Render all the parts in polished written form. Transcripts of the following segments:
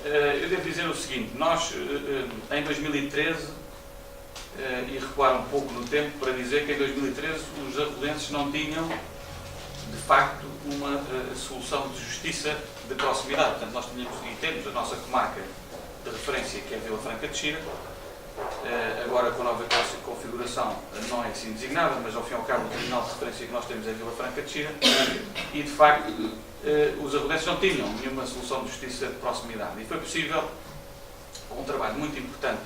Eu devo dizer o seguinte, nós em 2013, e recuar um pouco no tempo para dizer que em 2013 os arvodenses não tinham, de facto, uma solução de justiça de proximidade. Portanto, nós tínhamos e temos a nossa comarca de referência, que é a Vila Franca de Xira. Agora, com a nova configuração, não é assim designada, mas ao fim e ao cabo o tribunal de referência que nós temos é a Vila Franca de Xira. E, de facto, os arvodenses não tinham nenhuma solução de justiça de proximidade. E foi possível, com um trabalho muito importante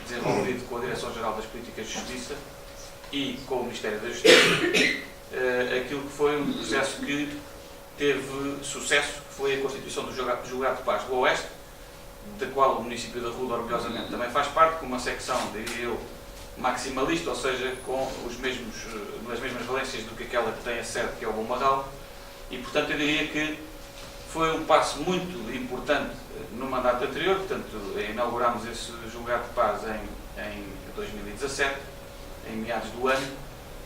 desenvolvido com a Direção-Geral das Políticas de Justiça e com o Ministério da Justiça, aquilo que foi um processo que teve sucesso, que foi a constituição do Julgado de Paz do Oeste, da qual o município da Ruda orgulhosamente também faz parte, com uma secção, diria eu, maximalista, ou seja, com as mesmas valências do que aquela que tem a sede, que é o Bom Marral, e portanto eu diria que foi um passo muito importante no mandato anterior. Portanto, inaugurámos esse Julgado de Paz em 2017, em meados do ano,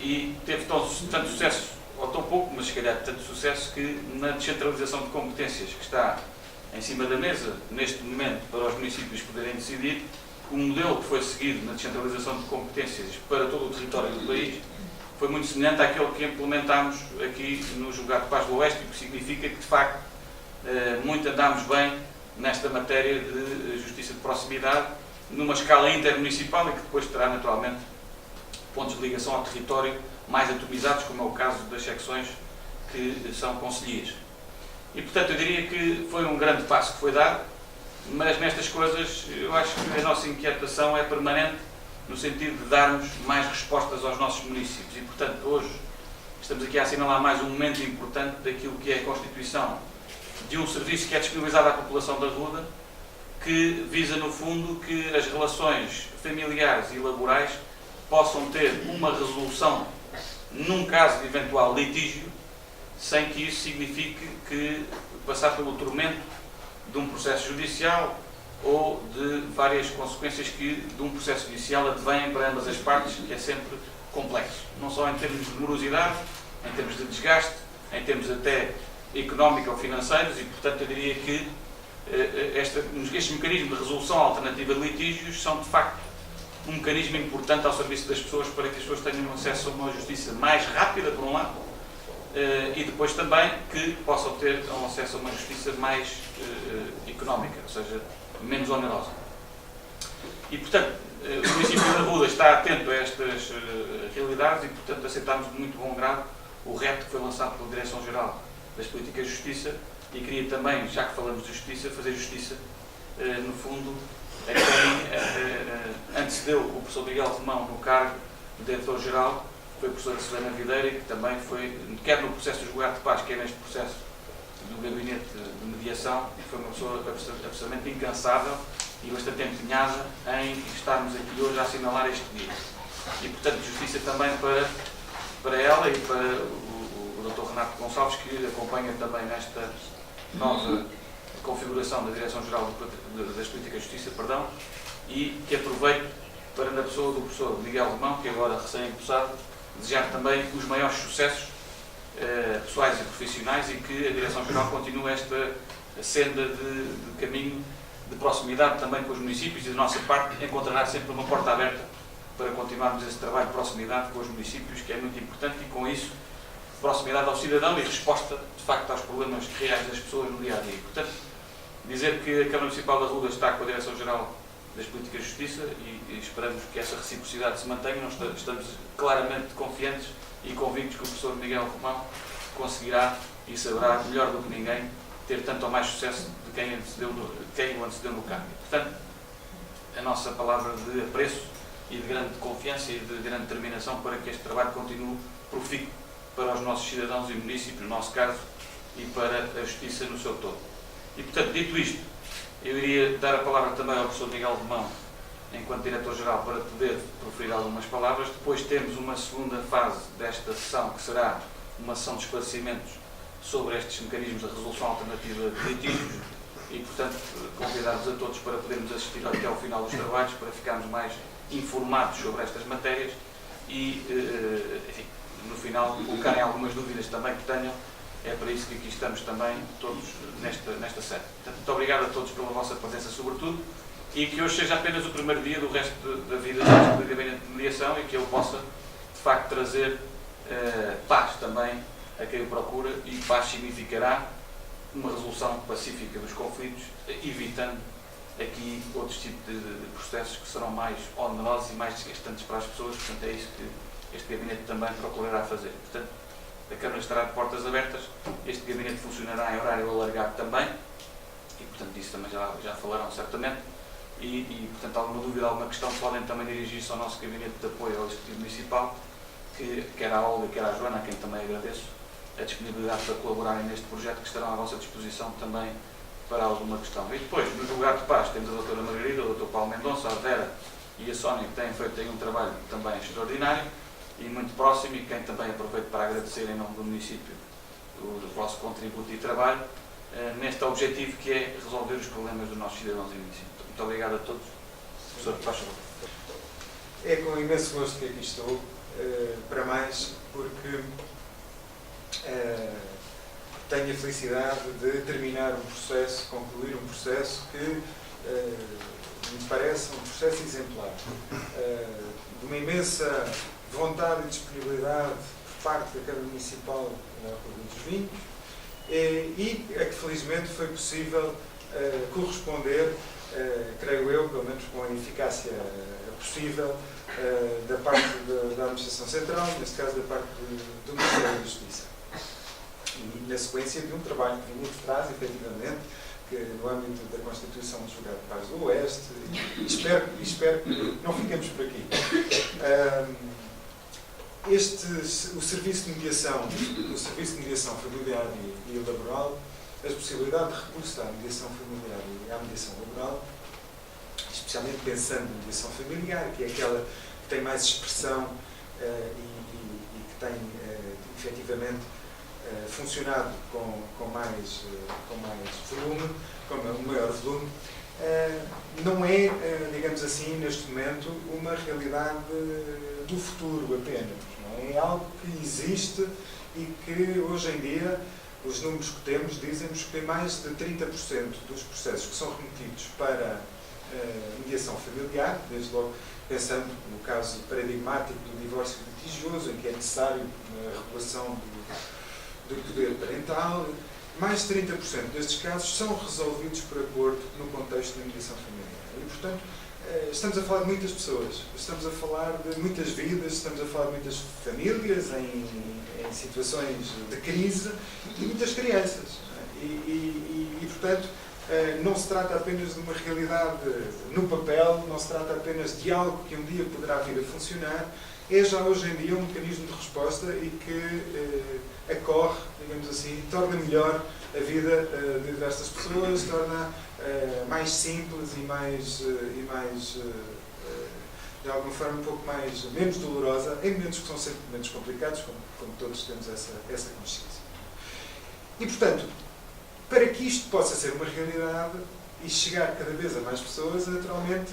e teve tanto sucesso, ou tão pouco, mas se calhar tanto sucesso, que na descentralização de competências que está em cima da mesa, neste momento, para os municípios poderem decidir, o modelo que foi seguido na descentralização de competências para todo o território do país foi muito semelhante àquele que implementámos aqui no Julgado de Paz do Oeste, o que significa que, de facto, muito andámos bem nesta matéria de justiça de proximidade, numa escala intermunicipal e que depois terá, naturalmente, pontos de ligação ao território mais atomizados, como é o caso das secções que são concelhias. E, portanto, eu diria que foi um grande passo que foi dado, mas nestas coisas eu acho que a nossa inquietação é permanente, no sentido de darmos mais respostas aos nossos municípios. E, portanto, hoje estamos aqui a assinalar mais um momento importante daquilo que é a constituição de um serviço que é disponibilizado à população da Ruda, que visa, no fundo, que as relações familiares e laborais possam ter uma resolução num caso de eventual litígio, sem que isso signifique que passar pelo tormento de um processo judicial ou de várias consequências que de um processo judicial advêm para ambas as partes, que é sempre complexo. Não só em termos de morosidade, em termos de desgaste, em termos até económico ou financeiros, e portanto eu diria que este mecanismo de resolução alternativa de litígios são de facto um mecanismo importante ao serviço das pessoas, para que as pessoas tenham acesso a uma justiça mais rápida, por um lado, e depois também que possam ter acesso a uma justiça mais económica, ou seja, menos onerosa. E, portanto, o município da Ruda está atento a estas realidades e, portanto, aceitámos de muito bom grado o repto que foi lançado pela Direção-Geral das Políticas de Justiça, e queria também, já que falamos de justiça, fazer justiça, no fundo, a quem antecedeu o professor Miguel Romão no cargo de Diretor-Geral, foi a professora Selena Videira, que também foi, quer no processo do Julgado de Paz, quer neste processo do gabinete de mediação, foi uma pessoa absolutamente incansável e bastante empenhada em estarmos aqui hoje a assinalar este dia. E, portanto, justiça também para ela e para o Dr. Renato Gonçalves, que acompanha também nesta nova configuração da Direção-Geral das Políticas de Justiça, e que aproveito para, na pessoa do professor Miguel Romão, que agora recém-empossado, desejar também os maiores sucessos pessoais e profissionais, e que a Direção-Geral continue esta senda de caminho de proximidade também com os municípios, e da nossa parte encontrará sempre uma porta aberta para continuarmos esse trabalho de proximidade com os municípios, que é muito importante, e com isso proximidade ao cidadão e resposta de facto aos problemas reais das pessoas no dia-a-dia. Portanto, dizer que a Câmara Municipal da Ruda está com a Direção-Geral das Políticas de Justiça e esperamos que essa reciprocidade se mantenha. Nós estamos claramente confiantes e convictos que o professor Miguel Romão conseguirá e saberá melhor do que ninguém ter tanto ou mais sucesso de quem o antecedeu no cargo. Portanto, a nossa palavra de apreço e de grande confiança e de grande determinação para que este trabalho continue profícuo para os nossos cidadãos e municípios, no nosso caso, e para a justiça no seu todo. E, portanto, dito isto, eu iria dar a palavra também ao professor Miguel Romão, enquanto Diretor-Geral, para poder proferir algumas palavras. Depois temos uma segunda fase desta sessão, que será uma sessão de esclarecimentos sobre estes mecanismos de resolução alternativa de litígios, e, portanto, convidar-vos a todos para podermos assistir até ao final dos trabalhos, para ficarmos mais informados sobre estas matérias e, enfim, no final, colocarem algumas dúvidas também que tenham é para isso que aqui estamos também todos nesta sede. Portanto, muito obrigado a todos pela vossa presença, sobretudo, e que hoje seja apenas o primeiro dia do resto da vida do gabinete de mediação e que ele possa, de facto, trazer paz também a quem o procura, e paz significará uma resolução pacífica dos conflitos, evitando aqui outros tipos de processos que serão mais onerosos e mais desgastantes para as pessoas. Portanto, é isso que este gabinete também procurará fazer. Portanto, a Câmara estará de portas abertas, este gabinete funcionará em horário alargado também, e portanto disso também já falarão certamente, e portanto alguma dúvida, alguma questão, podem também dirigir-se ao nosso gabinete de apoio ao Executivo Municipal, que quer a Olga, quer a Joana, a quem também agradeço a disponibilidade para colaborarem neste projeto, que estarão à vossa disposição também para alguma questão. E depois, no julgado de paz, temos a doutora Margarida, o doutor Paulo Mendonça, a Vera e a Sónia, que têm feito aí um trabalho também extraordinário e muito próximo, e quem também aproveito para agradecer em nome do município o vosso contributo e trabalho neste objetivo, que é resolver os problemas dos nossos cidadãos e municípios. Muito obrigado a todos. Professor, faz favor. É com imenso gosto que aqui estou, para mais, porque tenho a felicidade de terminar um processo, concluir um processo que me parece um processo exemplar, de uma imensa vontade e disponibilidade por parte da Câmara Municipal da Rua dos Vinhos, e a que felizmente foi possível corresponder, creio eu, pelo menos com a eficácia possível, da parte da Administração Central, neste caso da parte do Ministério da Justiça. E na sequência de um trabalho que vinha de trás, efetivamente, que no âmbito da Constituição do Julgado de Paz do Oeste, e espero que não fiquemos por aqui. O serviço de mediação familiar e laboral, as possibilidades de recurso à mediação familiar e à mediação laboral, especialmente pensando na mediação familiar, que é aquela que tem mais expressão e que tem efetivamente funcionado com mais volume, com um maior volume, não é, digamos assim, neste momento, uma realidade do futuro apenas. Não é? É algo que existe e que hoje em dia os números que temos dizem-nos que mais de 30% dos processos que são remetidos para mediação familiar, desde logo pensando no caso paradigmático do divórcio litigioso, em que é necessário a regulação do poder parental, mais de 30% destes casos são resolvidos por acordo no contexto da mediação familiar. E, portanto, estamos a falar de muitas pessoas, estamos a falar de muitas vidas, estamos a falar de muitas famílias em situações de crise e muitas crianças. E portanto, não se trata apenas de uma realidade no papel, não se trata apenas de algo que um dia poderá vir a funcionar, é já hoje em dia um mecanismo de resposta e que acorre, digamos assim, torna melhor a vida de diversas pessoas, torna mais simples e mais de alguma forma um pouco menos dolorosa, em momentos que são sempre momentos complicados, como todos temos essa consciência. E, portanto, para que isto possa ser uma realidade e chegar cada vez a mais pessoas, naturalmente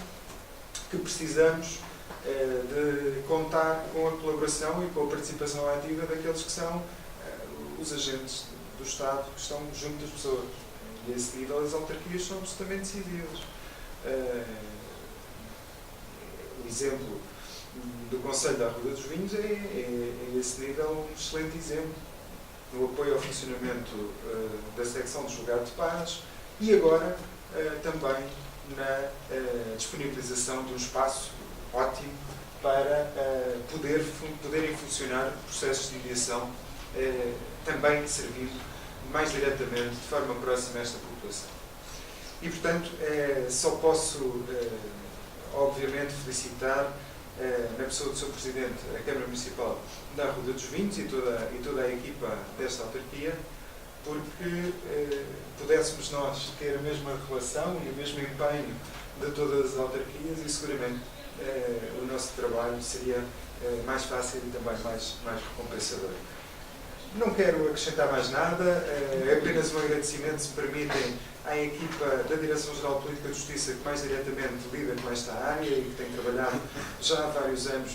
que precisamos de contar com a colaboração e com a participação ativa daqueles que são os agentes do Estado que estão junto das pessoas. E a esse nível as autarquias são absolutamente decisivas. O exemplo do Conselho da Rua dos Vinhos é esse nível um excelente exemplo. No apoio ao funcionamento da secção de julgado de paz e agora também na disponibilização de um espaço ótimo para poderem funcionar processos de mediação também servindo mais diretamente, de forma próxima a esta população. E, portanto, só posso, obviamente, felicitar na pessoa do Sr. Presidente, a Câmara Municipal da Rua dos Vinhos e toda a equipa desta autarquia, porque pudéssemos nós ter a mesma relação e o mesmo empenho de todas as autarquias e seguramente o nosso trabalho seria mais fácil e também mais recompensador. Não quero acrescentar mais nada, é apenas um agradecimento, se me permitem, à equipa da Direção-Geral de Política de Justiça que mais diretamente lida com esta área e que tem trabalhado já há vários anos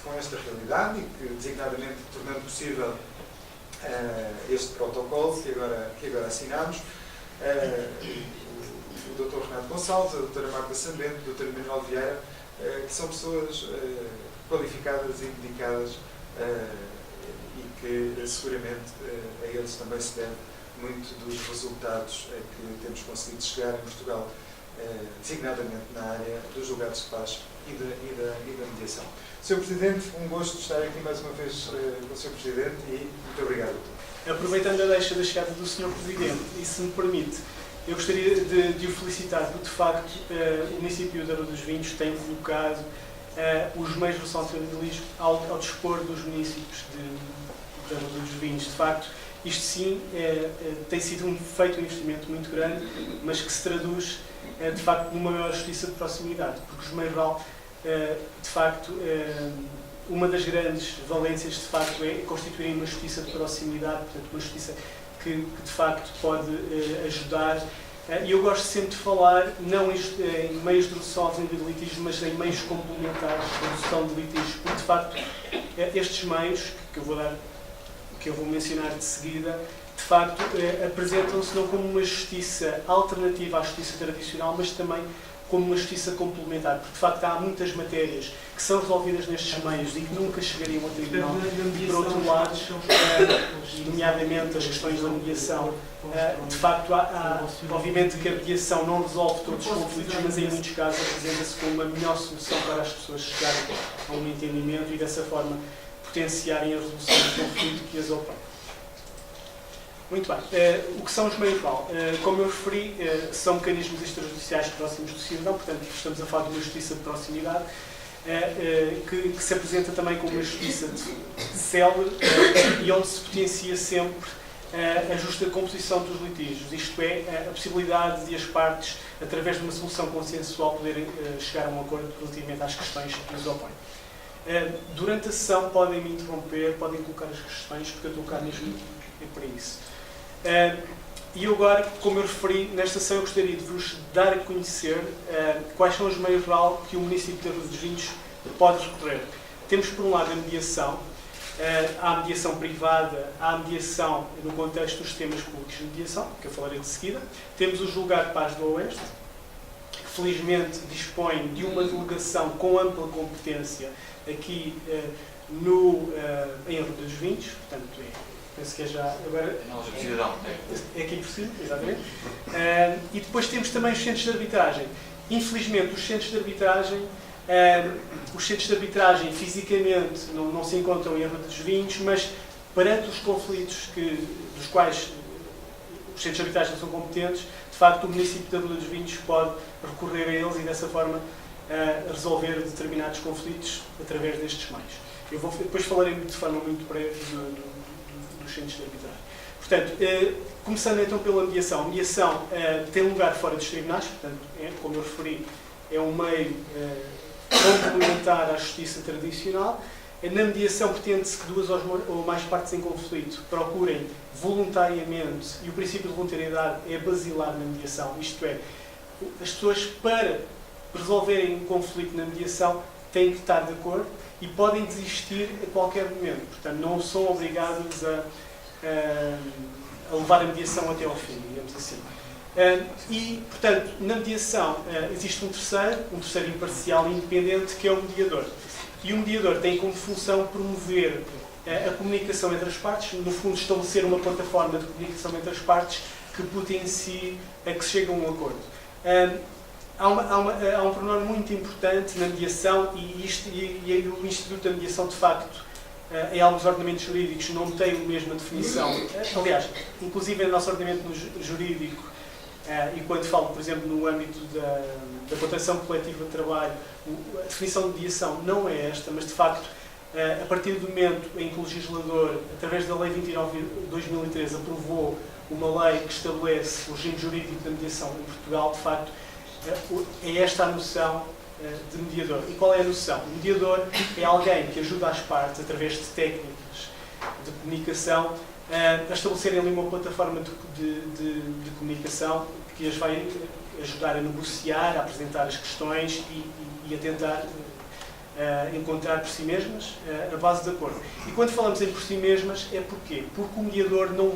com esta realidade e que, designadamente, tornando possível este protocolo que agora assinamos. O Dr. Renato Gonçalves, a Dra. Marta Sambento, o Dr. Manuel Vieira, que são pessoas qualificadas e dedicadas e que seguramente a eles também se deve muito dos resultados a que temos conseguido chegar em Portugal, designadamente na área dos julgados de paz e da mediação. Sr. Presidente, um gosto de estar aqui mais uma vez com o Sr. Presidente e muito obrigado. Aproveitando a deixa da chegada do Sr. Presidente, e se me permite, eu gostaria de o felicitar porque, de facto, o município de Arroio dos Vinhos tem colocado os meios do socialismo ao dispor dos municípios de Arroio dos Vinhos. De facto, isto sim tem sido feito um investimento muito grande, mas que se traduz, de facto, numa maior justiça de proximidade, porque os meios rural, de facto, uma das grandes valências, de facto, é constituir uma justiça de proximidade, portanto, uma justiça que de facto pode ajudar. E eu gosto sempre de falar, não em meios de resolução de litígios, mas em meios complementares de resolução de litígios, porque de facto estes meios, que eu vou mencionar de seguida, de facto apresentam-se não como uma justiça alternativa à justiça tradicional, mas também como uma justiça complementar, porque de facto há muitas matérias que são resolvidas nestes meios e que nunca chegariam ao tribunal. Por outro lado, nomeadamente as questões da mediação, de facto, obviamente que a mediação não resolve todos os conflitos, mas em muitos casos apresenta-se como uma melhor solução para as pessoas chegarem a um entendimento e dessa forma potenciarem a resolução do conflito que as opõe. Muito bem. O que são os meios rural? Como eu referi, são mecanismos extrajudiciais próximos do cidadão, portanto, estamos a falar de uma justiça de proximidade, que se apresenta também como uma justiça célere e onde se potencia sempre a justa composição dos litígios, isto é, a possibilidade de as partes, através de uma solução consensual, poderem chegar a um acordo relativamente às questões que nos opõem. Durante a sessão podem me interromper, podem colocar as questões, porque eu estou cá mesmo para isso. E agora, como eu referi, nesta sessão eu gostaria de vos dar a conhecer quais são os meios rural que o município de Arroio dos Vinhos pode recorrer. Temos, por um lado, a mediação. Há a mediação privada, há a mediação no contexto dos sistemas públicos de mediação, que eu falarei de seguida. Temos o Julgado de Paz do Oeste, que felizmente dispõe de uma delegação com ampla competência aqui em Arroio dos Vinhos, portanto, penso que é já agora. É aqui por cima, exatamente. E depois temos também os centros de arbitragem. Infelizmente, os centros de arbitragem fisicamente não se encontram em Arroio dos Vinhos, mas perante os conflitos dos quais os centros de arbitragem são competentes, de facto o município de Arroio dos Vinhos pode recorrer a eles e dessa forma resolver determinados conflitos através destes meios. Depois falarei de forma muito breve dos centros de arbitragem. Portanto, começando então pela mediação. A mediação tem lugar fora dos tribunais, portanto, como eu referi, é um meio complementar à justiça tradicional. Na mediação pretende-se que duas ou mais partes em conflito procurem voluntariamente, e o princípio de voluntariedade é basilar na mediação, isto é, as pessoas para resolverem um conflito na mediação têm que estar de acordo e podem desistir a qualquer momento, portanto não são obrigados a levar a mediação até ao fim, digamos assim. E, portanto, na mediação existe um terceiro imparcial e independente, que é o mediador. E o mediador tem como função promover a comunicação entre as partes, no fundo estabelecer uma plataforma de comunicação entre as partes que potencie a que se chegue a um acordo. Há um pormenor muito importante na mediação e o Instituto da Mediação, de facto, em alguns ordenamentos jurídicos não tem a mesma definição. Aliás, inclusive no nosso ordenamento jurídico, e quando falo, por exemplo, no âmbito da proteção coletiva de trabalho, a definição de mediação não é esta, mas de facto, a partir do momento em que o legislador, através da Lei 29 de 2013, aprovou uma lei que estabelece o regime jurídico da mediação em Portugal, de facto, é esta a noção de mediador. E qual é a noção? O mediador é alguém que ajuda as partes, através de técnicas de comunicação, a estabelecerem ali uma plataforma de comunicação que as vai ajudar a negociar, a apresentar as questões e a tentar encontrar por si mesmas a base de acordo. E quando falamos em por si mesmas, é porquê? Porque o mediador não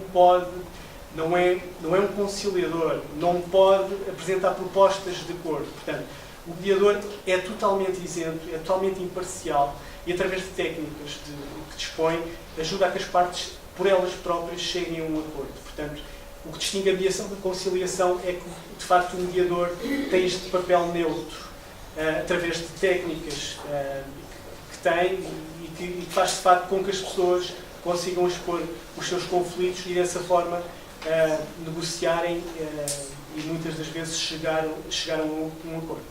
é um conciliador, não pode apresentar propostas de acordo. Portanto, o mediador é totalmente isento, é totalmente imparcial e, através de técnicas que dispõe, ajuda a que as partes, por elas próprias, cheguem a um acordo. Portanto, o que distingue a mediação da conciliação é que, de facto, o mediador tem este papel neutro, através de técnicas que tem e que faz, de facto, com que as pessoas consigam expor os seus conflitos e, dessa forma, negociarem e, muitas das vezes, chegar a um acordo.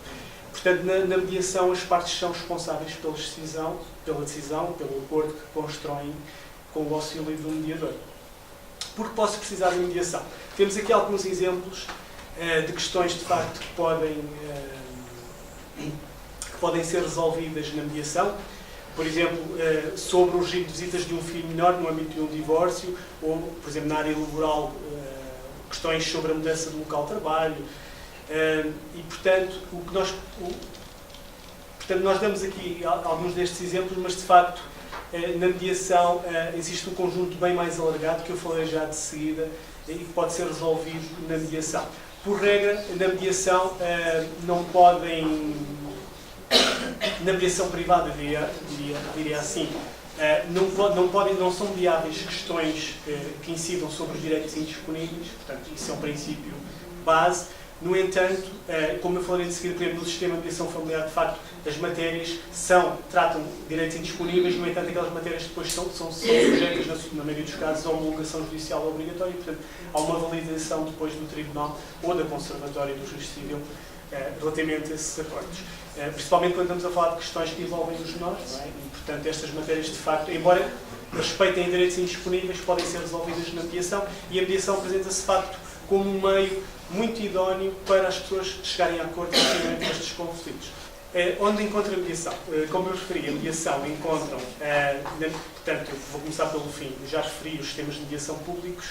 Portanto, na mediação, as partes são responsáveis pela decisão, pelo acordo que constroem com o auxílio do mediador. Porque posso precisar de mediação? Temos aqui alguns exemplos de questões, de facto, que podem ser resolvidas na mediação. Por exemplo, sobre o regime de visitas de um filho menor no âmbito de um divórcio, ou, por exemplo, na área laboral, questões sobre a mudança do local de trabalho. E, portanto, nós damos aqui alguns destes exemplos, mas, de facto, na mediação existe um conjunto bem mais alargado, que eu falei já de seguida, e que pode ser resolvido na mediação. Por regra, na mediação não podem... Na mediação privada, diria assim, não são viáveis questões que incidam sobre os direitos indisponíveis, portanto, isso é um princípio base. No entanto, como eu falei de seguir, por exemplo, no sistema de mediação familiar, de facto, as matérias tratam direitos indisponíveis, no entanto, aquelas matérias depois são sujeitas, na maioria dos casos, a homologação judicial obrigatória, e, portanto, há uma validação depois do Tribunal ou da Conservatória do Juiz Civil relativamente a esses acordos. Principalmente quando estamos a falar de questões que envolvem os menores, não é? E, portanto, estas matérias, de facto, embora respeitem direitos indisponíveis, podem ser resolvidas na mediação, e a mediação apresenta-se, de facto, como um meio muito idóneo para as pessoas chegarem a acordo relativamente a estes conflitos. Onde encontra a mediação? Como eu referi, a mediação encontram, portanto, eu vou começar pelo fim, já referi os sistemas de mediação públicos,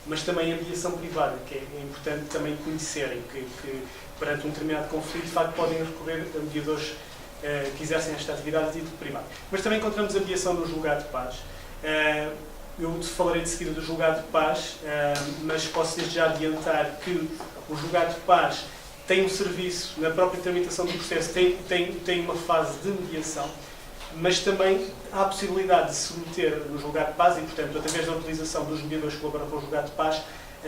mas também a mediação privada, que é importante também conhecerem, que perante um determinado conflito, de facto, podem recorrer a mediadores que exercem esta atividade a título privado. Mas também encontramos a mediação no julgado de paz. Eu falarei de seguida do julgado de paz, mas posso desde já adiantar que o julgado de paz tem um serviço, na própria tramitação do processo, tem uma fase de mediação, mas também há a possibilidade de se meter no julgado de paz e, portanto, através da utilização dos mediadores que colaboram com o julgado de paz,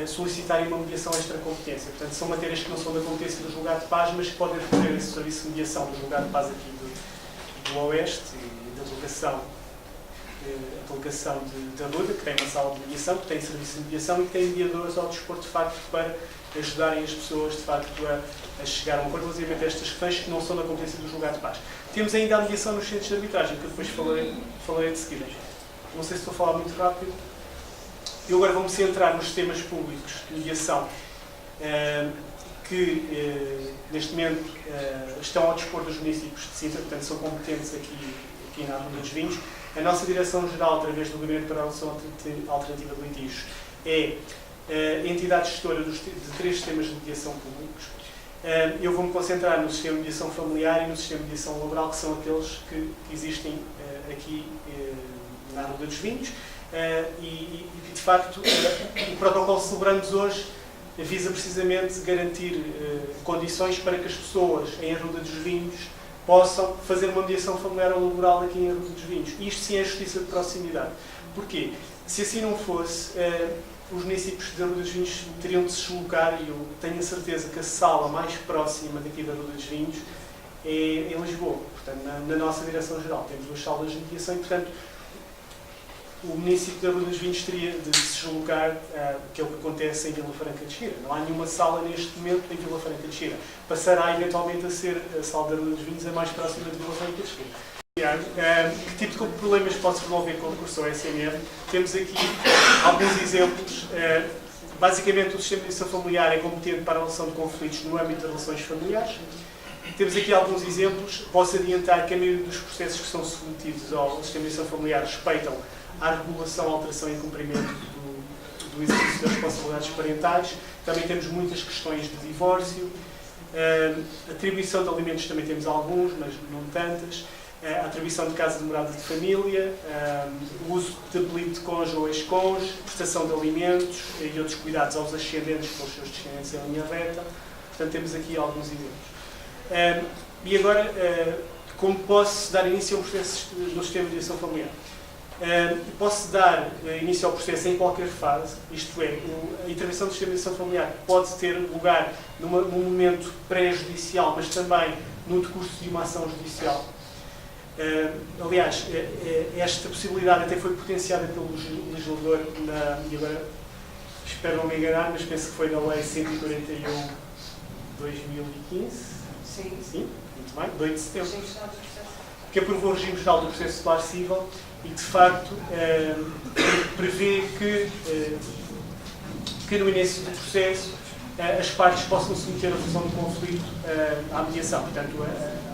solicitarem uma mediação extra-competência. Portanto, são matérias que não são da competência do julgado de paz, mas que podem recorrer a esse serviço de mediação do julgado de paz aqui do Oeste e da delegação de Arruda, que tem uma sala de mediação, que tem serviço de mediação e que tem mediadores ao dispor, de facto, para ajudarem as pessoas, de facto, a chegar a um acordo relativamente a estas questões que não são da competência do julgado de paz. Temos ainda a mediação nos centros de arbitragem, que eu depois falarei de seguida. Não sei se estou a falar muito rápido. Eu agora vou-me centrar nos sistemas públicos de mediação que, neste momento, estão ao dispor dos municípios de Sintra, portanto, são competentes aqui na Arruda dos Vinhos. A nossa Direção-Geral, através do Gabinete para a Resolução Alternativa de Litígios, é a entidade gestora de 3 sistemas de mediação públicos. Eu vou-me concentrar no sistema de mediação familiar e no sistema de mediação laboral, que são aqueles que existem aqui na Arruda dos Vinhos. E, de facto, o protocolo que celebramos hoje visa precisamente garantir condições para que as pessoas em Arruda dos Vinhos possam fazer uma mediação familiar ou laboral aqui em Arruda dos Vinhos. Isto sim é justiça de proximidade. Porquê? Se assim não fosse, os municípios de Arruda dos Vinhos teriam de se deslocar, e eu tenho a certeza que a sala mais próxima daqui de Arruda dos Vinhos é em Lisboa. Portanto, na nossa Direção-Geral temos 2 salas de mediação e, portanto, o município de Arruda dos Vinhos teria de se deslocar, que é o que acontece em Vila Franca de Xira. Não há nenhuma sala neste momento em Vila Franca de Xira. Passará eventualmente a ser a sala de Arruda dos Vinhos a mais próxima de Vila Franca de Xira. Que tipo de problemas pode-se resolver com o recurso ao SMR? Temos aqui alguns exemplos. Basicamente, o sistema de mediação familiar é competente para a resolução de conflitos no âmbito das relações familiares. Temos aqui alguns exemplos. Posso adiantar que a maioria dos processos que são submetidos ao sistema de mediação familiar respeitam à regulação, alteração e cumprimento do exercício das responsabilidades parentais. Também temos muitas questões de divórcio. Atribuição de alimentos também temos alguns, mas não tantas. a atribuição de casa de morada de família, o uso de apelido de cônjuge ou ex-cônjuge, prestação de alimentos e outros cuidados aos ascendentes pelos seus descendentes em linha reta. Portanto, temos aqui alguns exemplos. E agora, como posso dar início a um processo no sistema de mediação familiar? Posso dar início ao processo em qualquer fase, isto é, a intervenção do sistema de mediação familiar pode ter lugar num momento pré-judicial, mas também no decurso de uma ação judicial. Aliás, esta possibilidade até foi potenciada pelo legislador, e agora espero não me enganar, mas penso que foi na Lei 141/2015. Sim, muito bem, 2 de setembro. Que aprovou o regime geral do processo solar civil e, de facto, prevê que no início do processo as partes possam submeter a resolução do conflito à mediação. Portanto,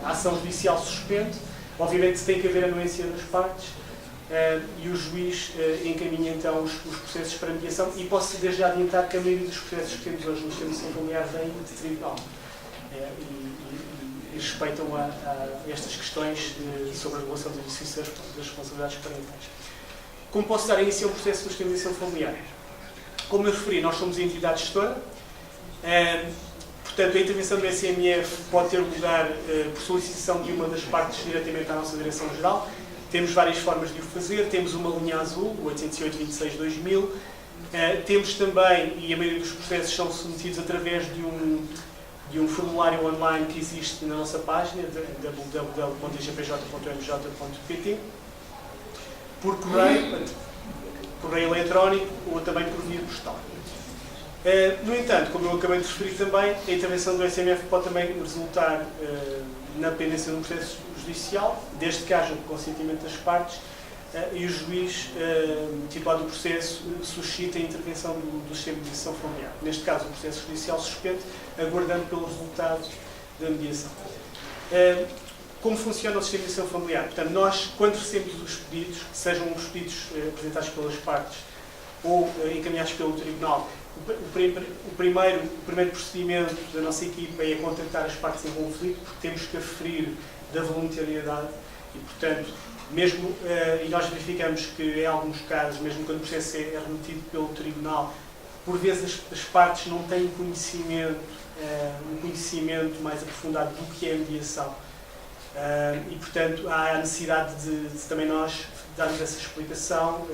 a ação judicial suspende, obviamente tem que haver anuência das partes e o juiz encaminha então os processos para mediação, e posso desde já adiantar que a maioria dos processos que temos hoje no sistema de mediação familiar vem de tribunal e respeitam a estas questões sobre a regulação do exercício das responsabilidades parentais. Como posso dar início a um processo de sistema de mediação familiar? Como eu referi, nós somos a entidade gestora. Portanto, a intervenção do SMF pode ter lugar por solicitação de uma das partes diretamente à nossa Direção-Geral. Temos várias formas de o fazer. Temos uma linha azul, o 808-26-2000. Temos também, e a maioria dos processos são submetidos através de um formulário online que existe na nossa página, www.igpj.mj.pt, por correio eletrónico ou também por via postal. No entanto, como eu acabei de referir também, a intervenção do SMF pode também resultar na pendência de um processo judicial, desde que haja o consentimento das partes e o juiz titulado do processo suscita a intervenção do sistema de mediação familiar. Neste caso, o processo judicial suspende, aguardando pelo resultado da mediação. Como funciona o sistema de mediação familiar? Portanto, nós, quando recebemos os pedidos, sejam os pedidos apresentados pelas partes ou encaminhados pelo tribunal, o primeiro procedimento da nossa equipa é contactar as partes em conflito, porque temos que aferir da voluntariedade e, portanto, e nós verificamos que, em alguns casos, mesmo quando o processo é remetido pelo tribunal, por vezes as partes não têm um conhecimento mais aprofundado do que é a mediação. E, portanto, há a necessidade de também nós darmos essa explicação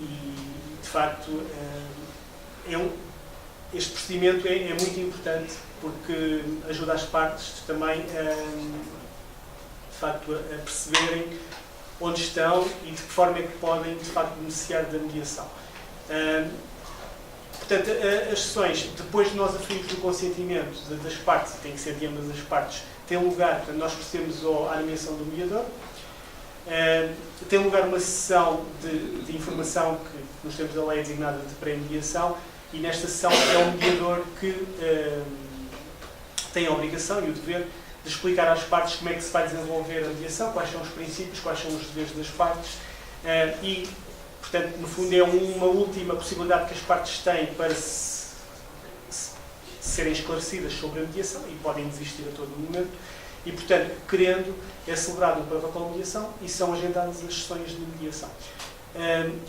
e, de facto, este procedimento é muito importante porque ajuda as partes também de facto, a perceberem onde estão e de que forma é que podem, de facto, beneficiar da mediação. Portanto, as sessões, depois de nós aferirmos do consentimento das partes, tem que ser de ambas as partes, tem lugar, portanto, nós procedemos à nomeação do mediador, tem lugar uma sessão de informação que, nos termos da lei, é designada de pré-mediação, e nesta sessão é o mediador que tem a obrigação e o dever de explicar às partes como é que se vai desenvolver a mediação, quais são os princípios, quais são os deveres das partes e, portanto, no fundo é uma última possibilidade que as partes têm para serem esclarecidas sobre a mediação e podem desistir a todo momento e, portanto, querendo, é celebrado um protocolo de mediação e são agendadas as sessões de mediação.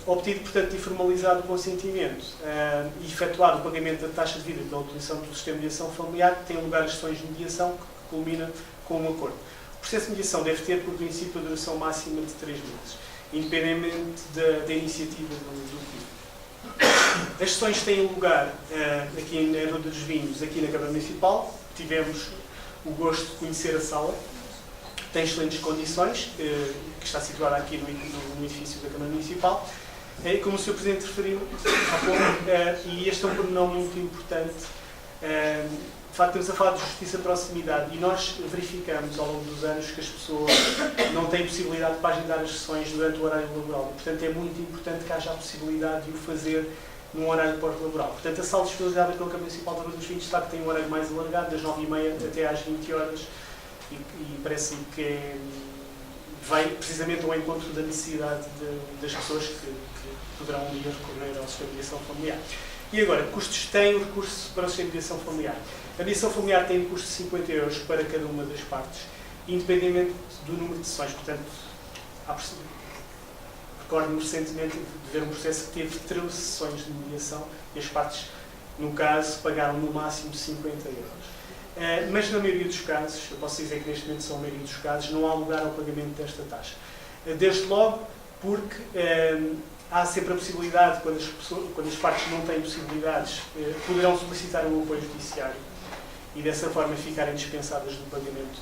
Obtido, portanto, e formalizado o consentimento e efetuado o pagamento da taxa de vida pela utilização do sistema de mediação familiar, tem lugar as sessões de mediação que culmina com um acordo. O processo de mediação deve ter, por princípio, a duração máxima de 3 meses, independentemente da iniciativa do pedido. As sessões têm lugar aqui na Rua dos Vinhos, aqui na Câmara Municipal. Tivemos o gosto de conhecer a sala. Tem excelentes condições, que está situada aqui no edifício da Câmara Municipal. Como o Sr. Presidente referiu há pouco, e este é um pormenor muito importante, de facto estamos a falar de justiça de proximidade e nós verificamos ao longo dos anos que as pessoas não têm possibilidade para agendar as sessões durante o horário laboral. Portanto, é muito importante que haja a possibilidade de o fazer num horário pós-laboral. Portanto, a sala disponibilizada pela Câmara Municipal da Rua dos Vinhos, de facto, tem um horário mais alargado, das 9h30 até às 20 horas. E parece-me que vai precisamente ao encontro da necessidade das pessoas que poderão um dia recorrer ao sistema de mediação familiar. E agora, custos tem o recurso para o sistema de mediação familiar? A mediação familiar tem um custo de 50 € para cada uma das partes. independentemente do número de sessões. Portanto, recordo-me recentemente de ver um processo que teve 13 sessões de mediação e as partes, no caso, pagaram no máximo 50 euros. Mas na maioria dos casos, eu posso dizer que neste momento são a maioria dos casos, não há lugar ao pagamento desta taxa. Desde logo porque há sempre a possibilidade, quando as partes não têm possibilidades, poderão solicitar um apoio judiciário e dessa forma ficarem dispensadas do pagamento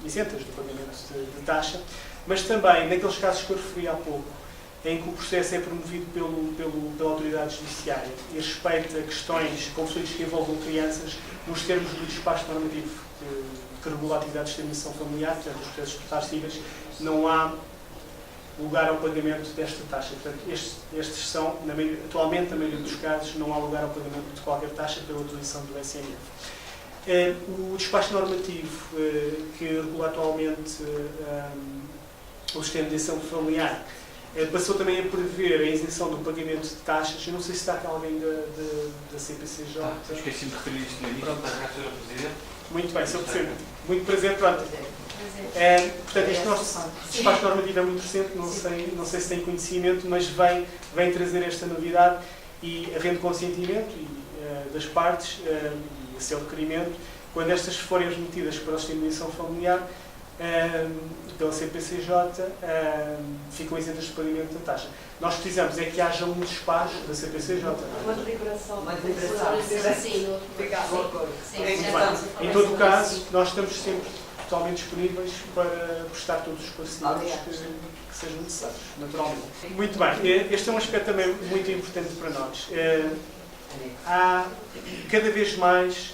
isentas do pagamento de taxa, mas também naqueles casos que eu referi há pouco, em que o processo é promovido pela autoridade judiciária e respeita questões, conflitos que envolvam crianças, nos termos do despacho normativo que regula a atividade de exterminação familiar, portanto, os processos passíveis, não há lugar ao pagamento desta taxa. Portanto, estes são, atualmente, na maioria dos casos, não há lugar ao pagamento de qualquer taxa pela utilização do SMF. O despacho normativo que regula atualmente o sistema de isenção familiar passou também a prever a isenção do pagamento de taxas. Eu não sei se está aqui alguém da CPCJ. Esqueci de referir isto no início, para a Sra. Presidente. Muito bem, Sr. Presidente. Muito prazer, pronto. Portanto, este nosso despacho normativo é muito recente, não sei se tem conhecimento, mas vem trazer esta novidade e havendo consentimento das partes e a seu requerimento, quando estas forem remetidas para o sistema de isenção familiar, pela CPCJ, ficam isentas de pagamento da taxa. Nós precisamos é que haja um despacho da CPCJ. Uma deliberação. Sim, em todo o caso, nós estamos sempre totalmente disponíveis para prestar todos os esclarecimentos que sejam necessários, naturalmente. Muito bem, este é um aspecto também muito importante para nós. Há cada vez mais,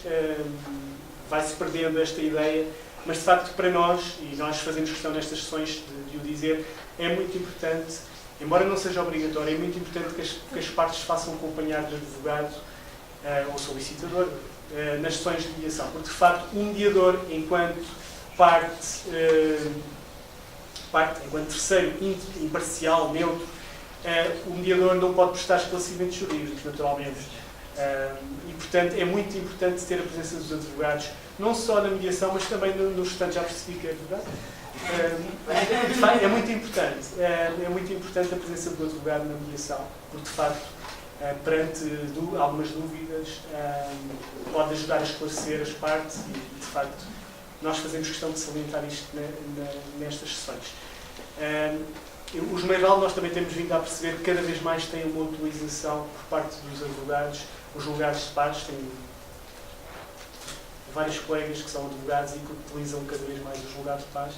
vai-se perdendo esta ideia, mas de facto para nós, e nós fazemos questão nestas sessões de o dizer, é muito importante, embora não seja obrigatório, é muito importante que as partes façam acompanhar de advogado ou solicitador nas sessões de mediação, porque de facto um mediador, enquanto enquanto terceiro imparcial, neutro, o mediador não pode prestar esclarecimentos jurídicos, naturalmente. E, portanto, é muito importante ter a presença dos advogados, não só na mediação, mas também no restante, já percebi que é verdade. É muito importante a presença do advogado na mediação, porque, de facto, perante algumas dúvidas, pode ajudar a esclarecer as partes e, de facto, nós fazemos questão de salientar isto nestas sessões. Os meiral nós também temos vindo a perceber que cada vez mais tem uma utilização por parte dos advogados, os julgados de pares. Tenho vários colegas que são advogados e que utilizam cada vez mais os julgados de pares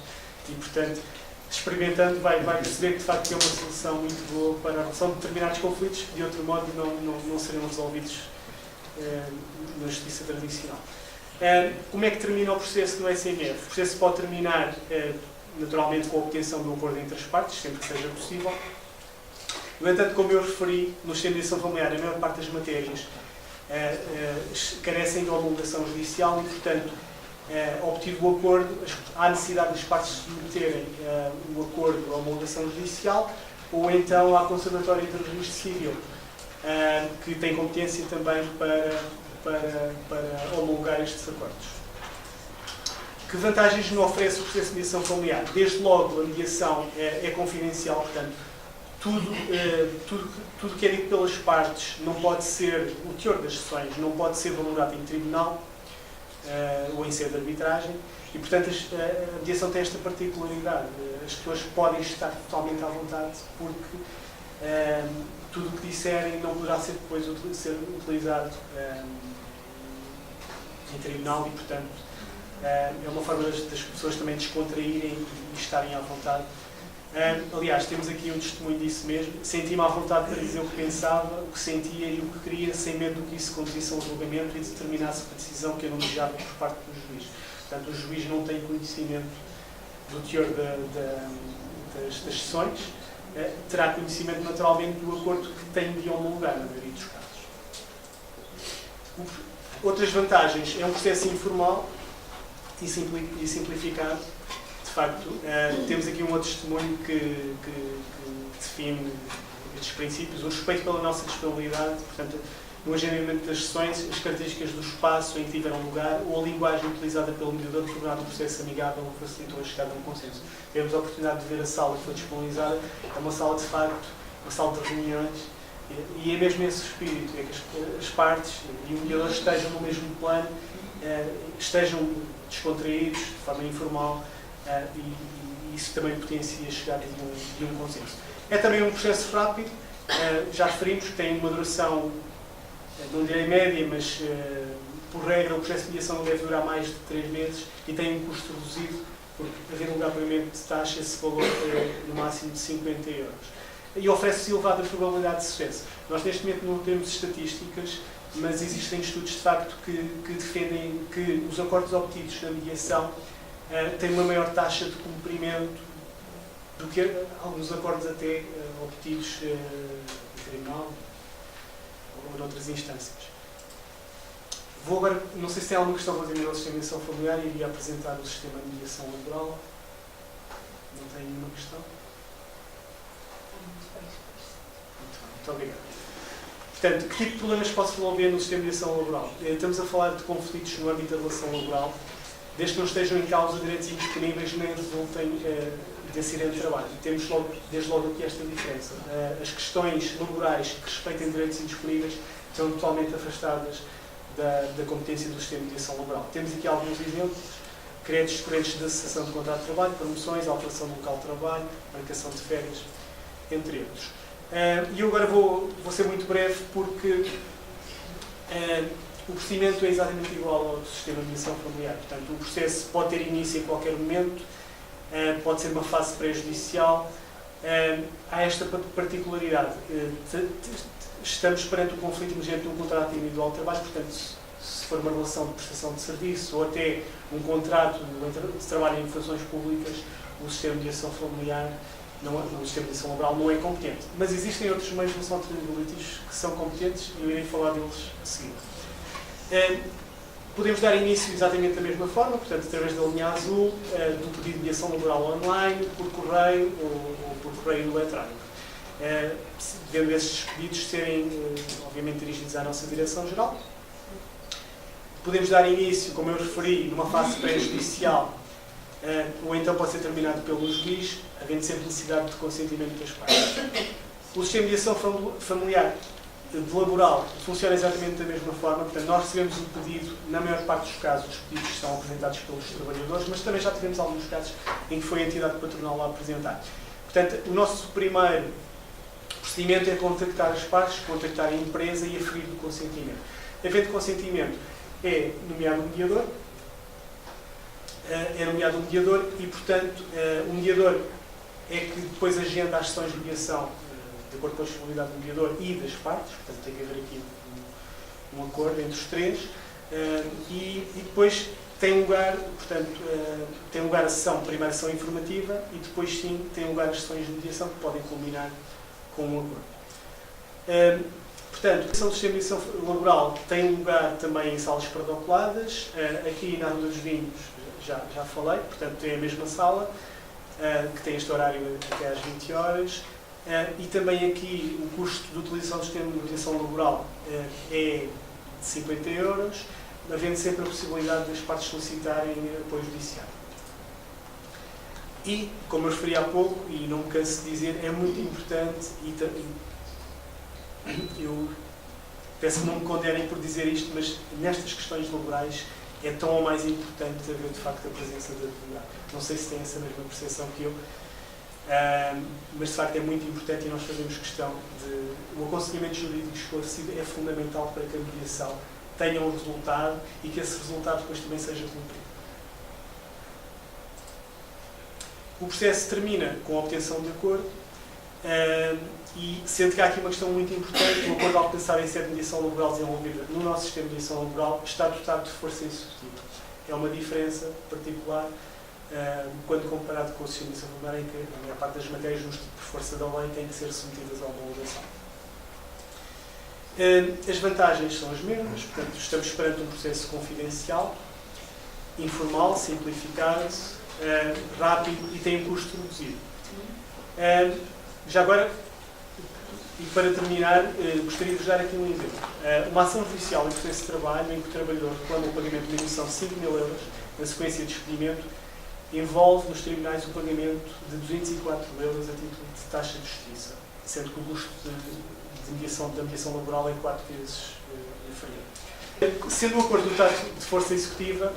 e, portanto, experimentando vai perceber que de facto é uma solução muito boa para a resolução de determinados conflitos que de outro modo não seriam resolvidos na justiça tradicional. Como é que termina o processo no SMF? O processo pode terminar naturalmente com a obtenção de um acordo entre as partes, sempre que seja possível. No entanto, como eu referi, no sistema de isenção familiar, a maior parte das matérias carecem de homologação judicial e, portanto, obtido o acordo, há necessidade das partes submeterem o acordo à homologação judicial ou então à Conservatória de Registro Civil, que tem competência também para homologar estes acordos. Que vantagens nos oferece o processo de mediação familiar? Desde logo, a mediação é confidencial, portanto, tudo que é dito pelas partes não pode ser, o teor das sessões não pode ser valorado em tribunal ou em sede de arbitragem e, portanto, a mediação tem esta particularidade. As pessoas podem estar totalmente à vontade porque tudo o que disserem não poderá ser depois ser utilizado em tribunal e, portanto, é uma forma das pessoas também descontraírem e estarem à vontade. Aliás, temos aqui um testemunho disso mesmo. Senti-me à vontade para dizer o que pensava, o que sentia e o que queria, sem medo do que isso conduzisse a um julgamento e determinasse a decisão que eu não desejava por parte do juiz. Portanto, o juiz não tem conhecimento do teor das sessões, terá conhecimento naturalmente do acordo que tem de homologar, na maioria dos casos. Outras vantagens, é um processo informal e simplificado. De facto, temos aqui um outro testemunho que define estes princípios, o respeito pela nossa disponibilidade, portanto, no agendamento das sessões, as características do espaço em que tiveram lugar ou a linguagem utilizada pelo mediador tornar o processo amigável ou facilitou a chegada a um consenso. Tivemos a oportunidade de ver a sala que foi disponibilizada, é uma sala de facto, uma sala de reuniões, e é mesmo esse espírito, é que as partes e o mediador estejam no mesmo plano, estejam descontraídos, de forma informal, e isso também potencia a chegada de um consenso. É também um processo rápido, já referimos que tem uma duração, não direi média, mas por regra o processo de mediação não deve durar mais de 3 meses e tem um custo reduzido, porque havendo lugar pagamento de taxa, esse valor é no máximo de 50 €. E oferece elevada probabilidade de sucesso. Nós neste momento não temos estatísticas, mas existem estudos de facto que defendem que os acordos obtidos na mediação têm uma maior taxa de cumprimento do que alguns acordos até obtidos no tribunal ou noutras instâncias. Vou agora, não sei se tem alguma questão relativamente ao sistema de mediação familiar, e iria apresentar o sistema de mediação laboral. Não tem nenhuma questão? Muito obrigado. Portanto, que tipo de problemas pode-se resolver no sistema de mediação laboral? Estamos a falar de conflitos no âmbito da relação laboral, desde que não estejam em causa direitos indisponíveis nem resultem de acidente de trabalho. Temos desde logo aqui esta diferença. As questões laborais que respeitem direitos indisponíveis são totalmente afastadas da competência do sistema de mediação laboral. Temos aqui alguns exemplos: créditos decorrentes da cessação de contrato de trabalho, promoções, alteração do local de trabalho, marcação de férias, entre outros. E eu agora vou ser muito breve, porque o procedimento é exatamente igual ao sistema de mediação familiar. Portanto, o processo pode ter início em qualquer momento, pode ser uma fase pré-judicial. Há esta particularidade. Estamos perante o conflito emergente de um contrato individual de trabalho, portanto, se for uma relação de prestação de serviço ou até um contrato de trabalho em funções públicas, o sistema de mediação familiar, o sistema de mediação laboral não é competente. Mas existem outros meios de resolução de litigios que são competentes e eu irei falar deles a seguir. Podemos dar início exatamente da mesma forma, portanto, através da linha azul, do pedido de mediação laboral online, por correio ou por correio eletrónico. Devendo esses pedidos serem, obviamente, dirigidos à nossa Direção-Geral. Podemos dar início, como eu referi, numa fase pré-judicial, ou então pode ser terminado pelo juiz, havendo sempre necessidade de consentimento das partes. O sistema de mediação familiar de laboral funciona exatamente da mesma forma, portanto, nós recebemos o pedido, na maior parte dos casos, os pedidos são apresentados pelos trabalhadores, mas também já tivemos alguns casos em que foi a entidade patronal a apresentar. Portanto, o nosso primeiro procedimento é contactar as partes, contactar a empresa e aferir do consentimento. Havendo consentimento, é nomeado um mediador, e, portanto, o mediador é que depois agenda as sessões de mediação de acordo com a disponibilidade do mediador e das partes, portanto tem que haver aqui um acordo entre os três, e depois tem lugar, portanto, tem lugar a sessão, primeira sessão informativa, e depois sim tem lugar as sessões de mediação que podem culminar com um acordo. Portanto, a sessão do sistema de mediação laboral tem lugar também em salas protocoladas, aqui na Rua dos Vinhos já falei, portanto é a mesma sala, que tem este horário até às 20 horas, e também aqui o custo de utilização do sistema de mediação laboral é de 50 €, havendo sempre a possibilidade das partes solicitarem apoio judiciário. E, como eu referi há pouco, e não me canso de dizer, é muito importante, eu peço que não me condenem por dizer isto, mas nestas questões laborais é tão ou mais importante haver de facto a presença de advogado. Não sei se têm essa mesma percepção que eu, mas de facto é muito importante, e nós fazemos questão de... O aconselhamento jurídico esclarecido é fundamental para que a mediação tenha um resultado e que esse resultado depois também seja cumprido. O processo termina com a obtenção de acordo, e sendo que há aqui uma questão muito importante: o acordo alcançado em sede de mediação laboral desenvolvida no nosso sistema de mediação laboral está dotado de força executiva. É uma diferença particular quando comparado com o sistema de mediação familiar, em que a maior parte das matérias, por força da lei, têm que ser submetidas a homologação. As vantagens são as mesmas, portanto, estamos perante um processo confidencial, informal, simplificado, rápido e tem um custo reduzido. Já agora, E para terminar, gostaria de vos dar aqui um exemplo. Uma ação judicial em processo de trabalho em que o trabalhador reclama o pagamento de uma emissão de 5.000 euros na sequência de despedimento envolve nos tribunais o pagamento de 204 euros a título de taxa de justiça, sendo que o custo da mediação laboral é 4 vezes inferior. Sendo um acordo dotado de força executiva,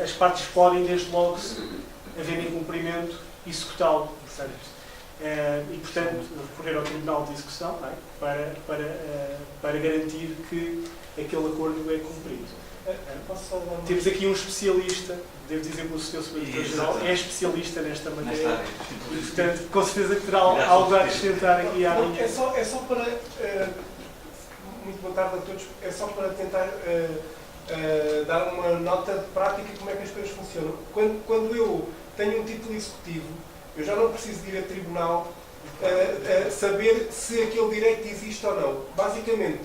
as partes podem, desde logo, havendo incumprimento, executá-lo, certo? E, portanto, recorrer ao Tribunal de Execução, não é? para garantir que aquele acordo é cumprido. Temos aqui um especialista, devo dizer que o Sr. Secretário-Geral é especialista nesta matéria, e, portanto, com certeza que terá algo a acrescentar aqui à minha... É só para... muito boa tarde a todos. É só para tentar dar uma nota prática de como é que as coisas funcionam. Quando eu tenho um título executivo, eu já não preciso de ir a tribunal saber se aquele direito existe ou não. Basicamente,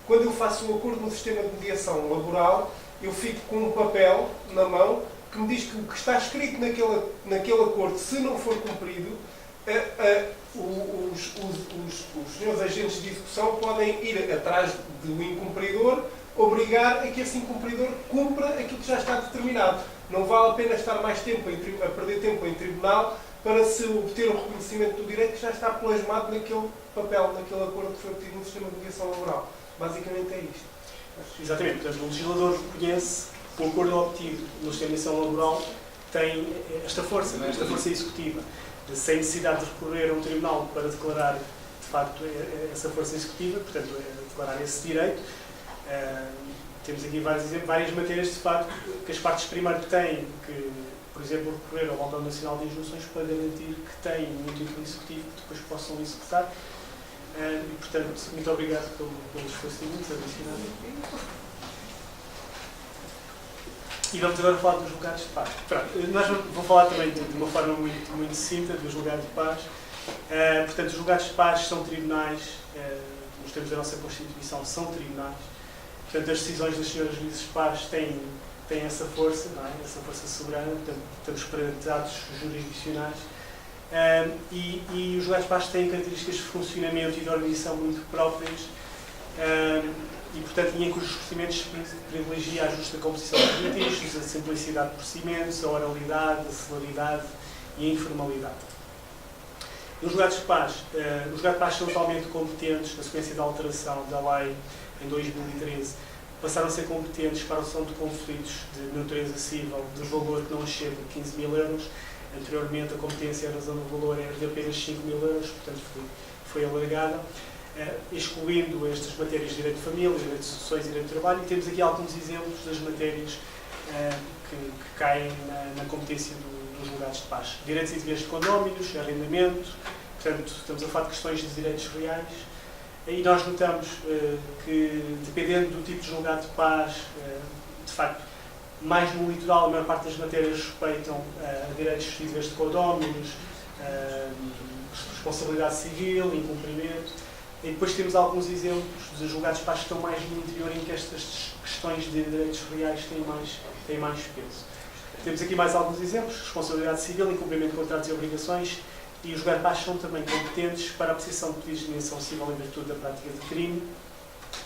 quando eu faço um acordo no sistema de mediação laboral, eu fico com um papel na mão que me diz que o que está escrito naquele acordo, se não for cumprido, os senhores agentes de execução podem ir atrás do incumpridor, obrigar a que esse incumpridor cumpra aquilo que já está determinado. Não vale a pena estar mais tempo a perder tempo em tribunal para se obter o reconhecimento do direito que já está plasmado naquele papel, naquele acordo que foi obtido no sistema de mediação laboral. Basicamente é isto. Exatamente. Portanto, o legislador reconhece que o acordo obtido no sistema de mediação laboral tem esta força, não é? Esta força executiva, sem necessidade de recorrer a um tribunal para declarar, de facto, essa força executiva, portanto, declarar esse direito. Temos aqui várias matérias, de facto, que as partes primeiro têm que, por exemplo, recorrer ao Órgão Nacional de Injunções para garantir que têm um título executivo que depois possam executar. E, portanto, muito obrigado pelos esclarecimentos adicionais. E vamos agora falar dos julgados de paz. Nós vamos falar também de uma forma muito sucinta dos julgados de paz. Portanto, os julgados de paz são tribunais, nos termos da nossa Constituição, são tribunais. Portanto, as decisões das senhoras juízes de paz têm essa força, não é? Essa força soberana. Portanto, estamos perante atos jurisdicionais. E os julgados de paz têm características de funcionamento e de organização muito próprias. E, portanto, em cujos procedimentos se privilegia a justa composição dos litígios, a simplicidade de procedimentos, a oralidade, a celeridade e a informalidade. Os julgados de paz são totalmente competentes, na sequência da alteração da lei em 2013, passaram a ser competentes para a resolução de conflitos de natureza civil de valor que não excede de 15.000 euros. Anteriormente, a competência, a razão do valor era de apenas 5.000 euros, portanto, foi alargada. Excluindo estas matérias de direito de família, direito de sucessões e direito de trabalho, e temos aqui alguns exemplos das matérias que caem na competência dos julgados de paz. Direitos e deveres de condóminos, arrendamento, portanto, estamos a falar de questões de direitos reais, e nós notamos que, dependendo do tipo de julgado de paz, de facto, mais no litoral, a maior parte das matérias respeitam direitos e deveres de condóminos, responsabilidade civil, incumprimento. E depois temos alguns exemplos de julgados de paz que estão mais no interior, em que estas questões de direitos reais têm mais peso. Temos aqui mais alguns exemplos: responsabilidade civil, incumprimento de contratos e obrigações, e os julgados de paz são também competentes para a apreciação de pedidos de dimensão civil em virtude da prática de crime,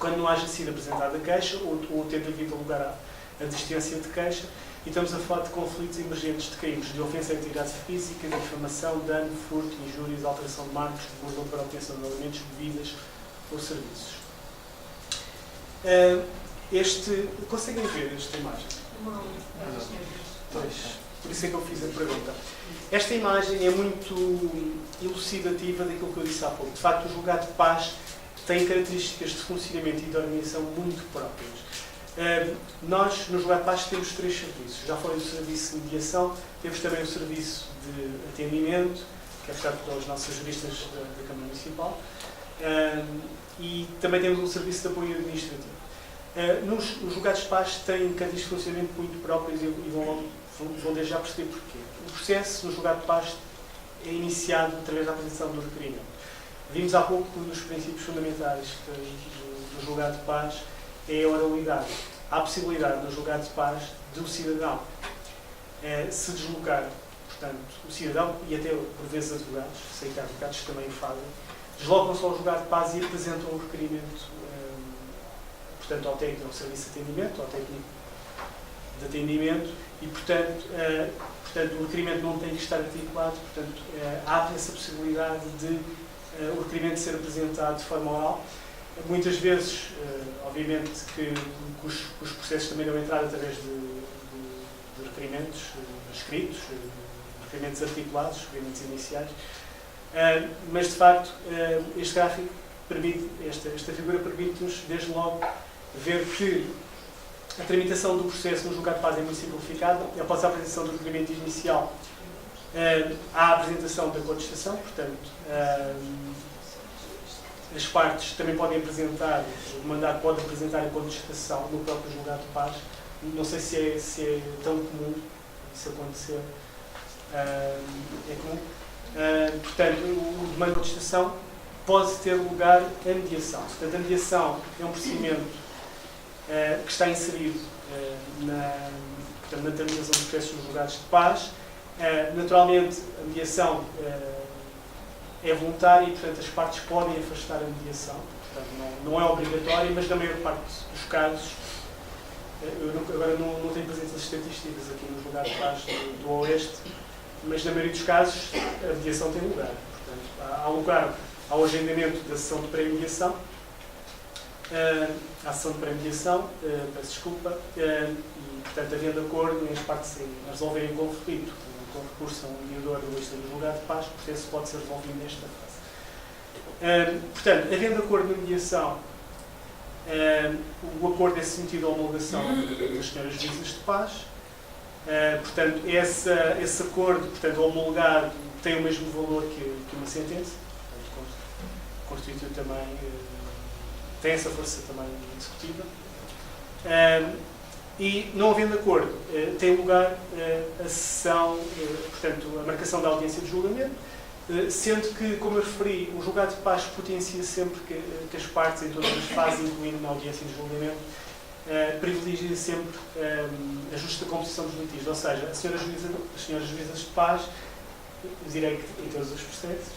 quando não haja sido apresentada queixa ou tendo havido lugar à desistência de queixa. E estamos a falar de conflitos emergentes de crimes de ofensa à integridade física, difamação, dano, furto, injúrias, alteração de marcos, de burla para obtenção de alimentos, bebidas ou serviços. Conseguem ver esta imagem? Pois, por isso é que eu fiz a pergunta. Esta imagem é muito elucidativa daquilo que eu disse há pouco. De facto, o julgado de paz tem características de funcionamento e de organização muito próprias. Nós, no julgado de paz, temos 3 serviços. Já falei do serviço de mediação, temos também o serviço de atendimento, que é prestado pelas nossas juristas da Câmara Municipal, e também temos um serviço de apoio administrativo. Os julgados de paz têm características de funcionamento muito próprias e vão desde já perceber porquê. O processo no julgado de paz é iniciado através da apresentação do requerimento. Vimos há pouco que um dos princípios fundamentais do julgado de paz é a oralidade. Há a possibilidade no julgado de paz do cidadão se deslocar, portanto, o cidadão e até por vezes advogados, sei que advogados também o fazem, deslocam-se ao julgado de paz e apresentam um requerimento, portanto, ao técnico, ao serviço de atendimento, ao técnico de atendimento, e, portanto, o requerimento não tem que estar articulado, portanto, há essa possibilidade de o requerimento ser apresentado de forma oral. Muitas vezes, obviamente, que os processos também dão entrada através de requerimentos escritos, requerimentos articulados, requerimentos iniciais, mas, de facto, este gráfico permite, esta figura permite-nos, desde logo, ver que a tramitação do processo no julgado de paz é muito simplificada. Após a apresentação do requerimento inicial, há a apresentação da contestação, portanto, as partes também podem apresentar, o demandado pode apresentar a contestação no próprio julgado de paz. Não sei se é tão comum isso acontecer. É comum. Portanto, o demanda de contestação pode ter lugar a mediação. Portanto, a mediação é um procedimento que está inserido na tramitação dos processos nos julgados de paz. Naturalmente, a mediação é voluntária e, portanto, as partes podem afastar a mediação. Portanto, não é obrigatória, mas na maior parte dos casos, agora não tenho presentes as estatísticas aqui no julgado de paz do Oeste, mas na maioria dos casos a mediação tem lugar. Portanto, há lugar ao agendamento da sessão de pré-mediação, à sessão de pré-mediação, peço desculpa, e, portanto, havendo acordo, as partes a resolverem o conflito, com recurso a um mediador do julgado de paz, o processo pode ser resolvido nesta fase. Portanto, havendo acordo na mediação, o acordo é submetido à homologação das senhoras juízes de paz. Portanto, esse acordo, portanto, homologado, tem o mesmo valor que uma sentença, portanto, constitui também, tem essa força também executiva. E, não havendo acordo, tem lugar a sessão, portanto, a marcação da audiência de julgamento, sendo que, como eu referi, o julgado de paz potencia sempre que as partes, em todas as fases, incluindo na audiência de julgamento, privilegia sempre a justa composição dos litígios, ou seja, as senhoras juízas de paz, direi que em todos os processos,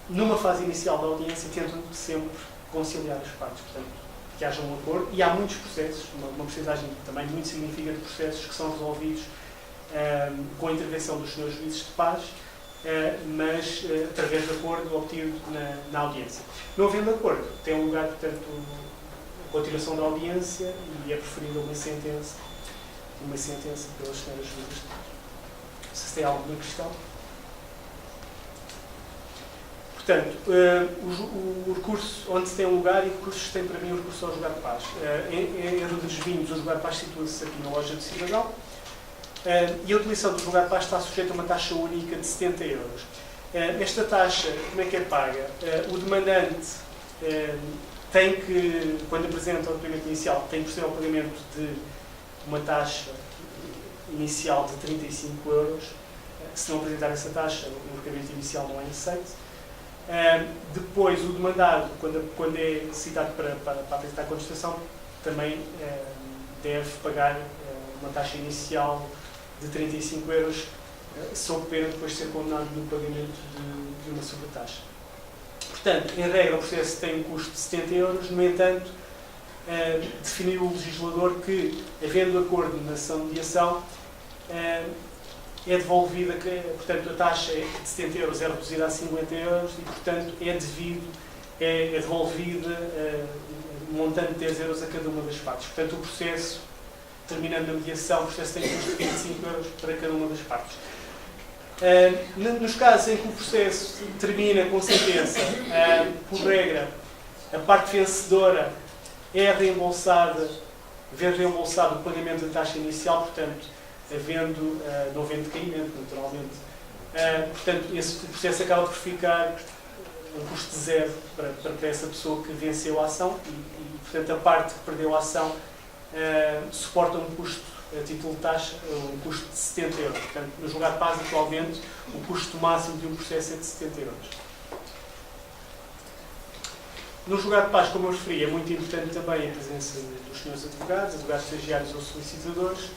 numa fase inicial da audiência, tentam sempre conciliar as partes, portanto, que haja um acordo, e há muitos processos, uma porcentagem também muito significativa de processos que são resolvidos com a intervenção dos senhores juízes de paz, mas através de acordo obtido na audiência. Não havendo acordo, tem lugar, portanto, a continuação da audiência e é preferível uma sentença pelas senhoras juízes de paz. Se tem alguma questão? Portanto, o recurso onde se tem lugar e recursos tem para mim o recurso ao julgado de paz. Em Rua dos Vinhos, o julgado de paz situa-se aqui na loja do cidadão e a utilização do julgado de paz está sujeita a uma taxa única de 70 euros. Esta taxa, como é que é paga? O demandante tem que, quando apresenta o requerimento inicial, tem que proceder ao pagamento de uma taxa inicial de 35 euros. Se não apresentar essa taxa, o requerimento inicial não é aceito. Depois, o demandado, quando é citado para apresentar a contestação, também deve pagar uma taxa inicial de 35 euros, sob pena de depois ser condenado no pagamento de uma sobretaxa. Portanto, em regra, o processo tem um custo de 70 euros, no entanto, definiu o legislador que, havendo acordo na ação de mediação, é devolvida, portanto, a taxa de 70 euros é reduzida a 50 euros e, portanto, é devolvida um montante de 10 euros a cada uma das partes. Portanto, o processo, terminando a mediação, o processo tem custo de 25 euros para cada uma das partes. Nos casos em que o processo termina com sentença, por regra, a parte vencedora é reembolsada, vê reembolsado o pagamento da taxa inicial, portanto, não havendo decaimento, naturalmente. Portanto, o processo acaba por ficar um custo de zero para essa pessoa que venceu a ação e, portanto, a parte que perdeu a ação suporta um custo a título de taxa, um custo de 70 euros. Portanto, no julgado de paz, atualmente, o custo máximo de um processo é de 70 euros. No julgado de paz, como eu referi, é muito importante também a presença dos senhores advogados estagiários ou solicitadores.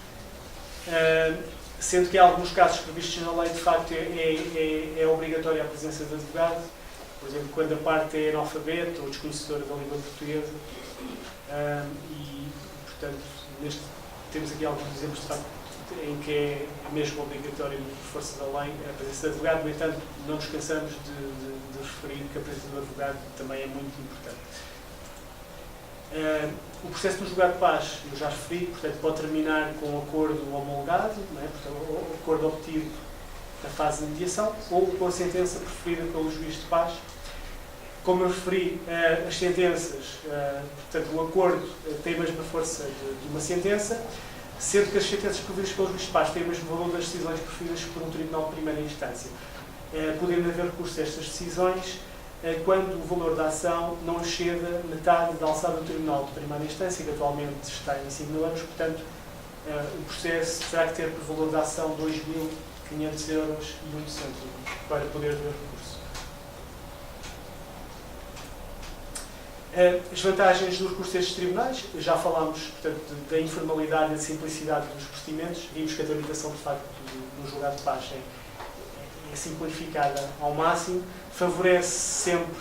sendo que em alguns casos previstos na lei, de facto, é obrigatória a presença de advogado, por exemplo, quando a parte é analfabeta ou desconhecedora da língua portuguesa, e, portanto, temos aqui alguns exemplos, de facto, em que é mesmo obrigatório, por força da lei, a presença de advogado. No entanto, não nos cansamos de referir que a presença do advogado também é muito importante. O processo do julgado de paz, eu já referi, portanto, pode terminar com um acordo homologado, não é? Portanto, o acordo obtido na fase de mediação, ou com a sentença preferida pelo juiz de paz. Como eu referi, as sentenças, portanto, o acordo tem a mesma força de uma sentença, sendo que as sentenças preferidas pelo juiz de paz têm o mesmo valor das decisões preferidas por um tribunal de primeira instância. Podendo haver recurso a estas decisões quando o valor da ação não exceda metade da alçada do tribunal de primeira instância, que atualmente está em 5.000 euros, portanto, o processo terá que ter por valor da ação 2.500 euros e 1 cêntimo para poder haver recurso. As vantagens do recurso a estes tribunais, já falámos, portanto, da informalidade e da simplicidade dos procedimentos. Vimos que a tramitação, de facto, no julgado de paz é simplificada ao máximo, favorece sempre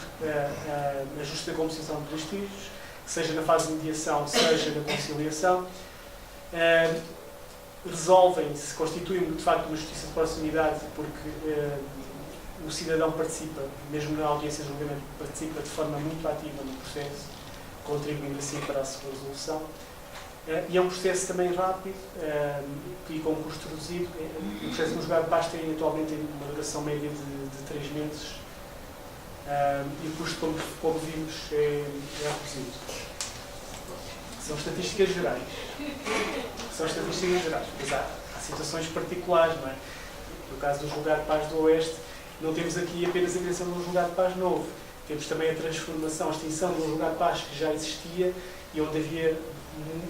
a justa composição dos litígios, seja na fase de mediação, seja na conciliação. Resolvem-se, constituem de facto uma justiça de proximidade, porque o cidadão participa, mesmo na audiência de julgamento, participa de forma muito ativa no processo, contribuindo assim para a sua resolução. E é um processo também rápido e com um custo reduzido. O processo no julgado de paz tem atualmente uma duração média de 3 meses e o custo, como vimos, é reduzido. São estatísticas gerais. Mas há situações particulares, não é? No caso do julgado de paz do Oeste, não temos aqui apenas a criação de um julgado de paz novo. Temos também a transformação, a extinção de um julgado de paz que já existia e onde havia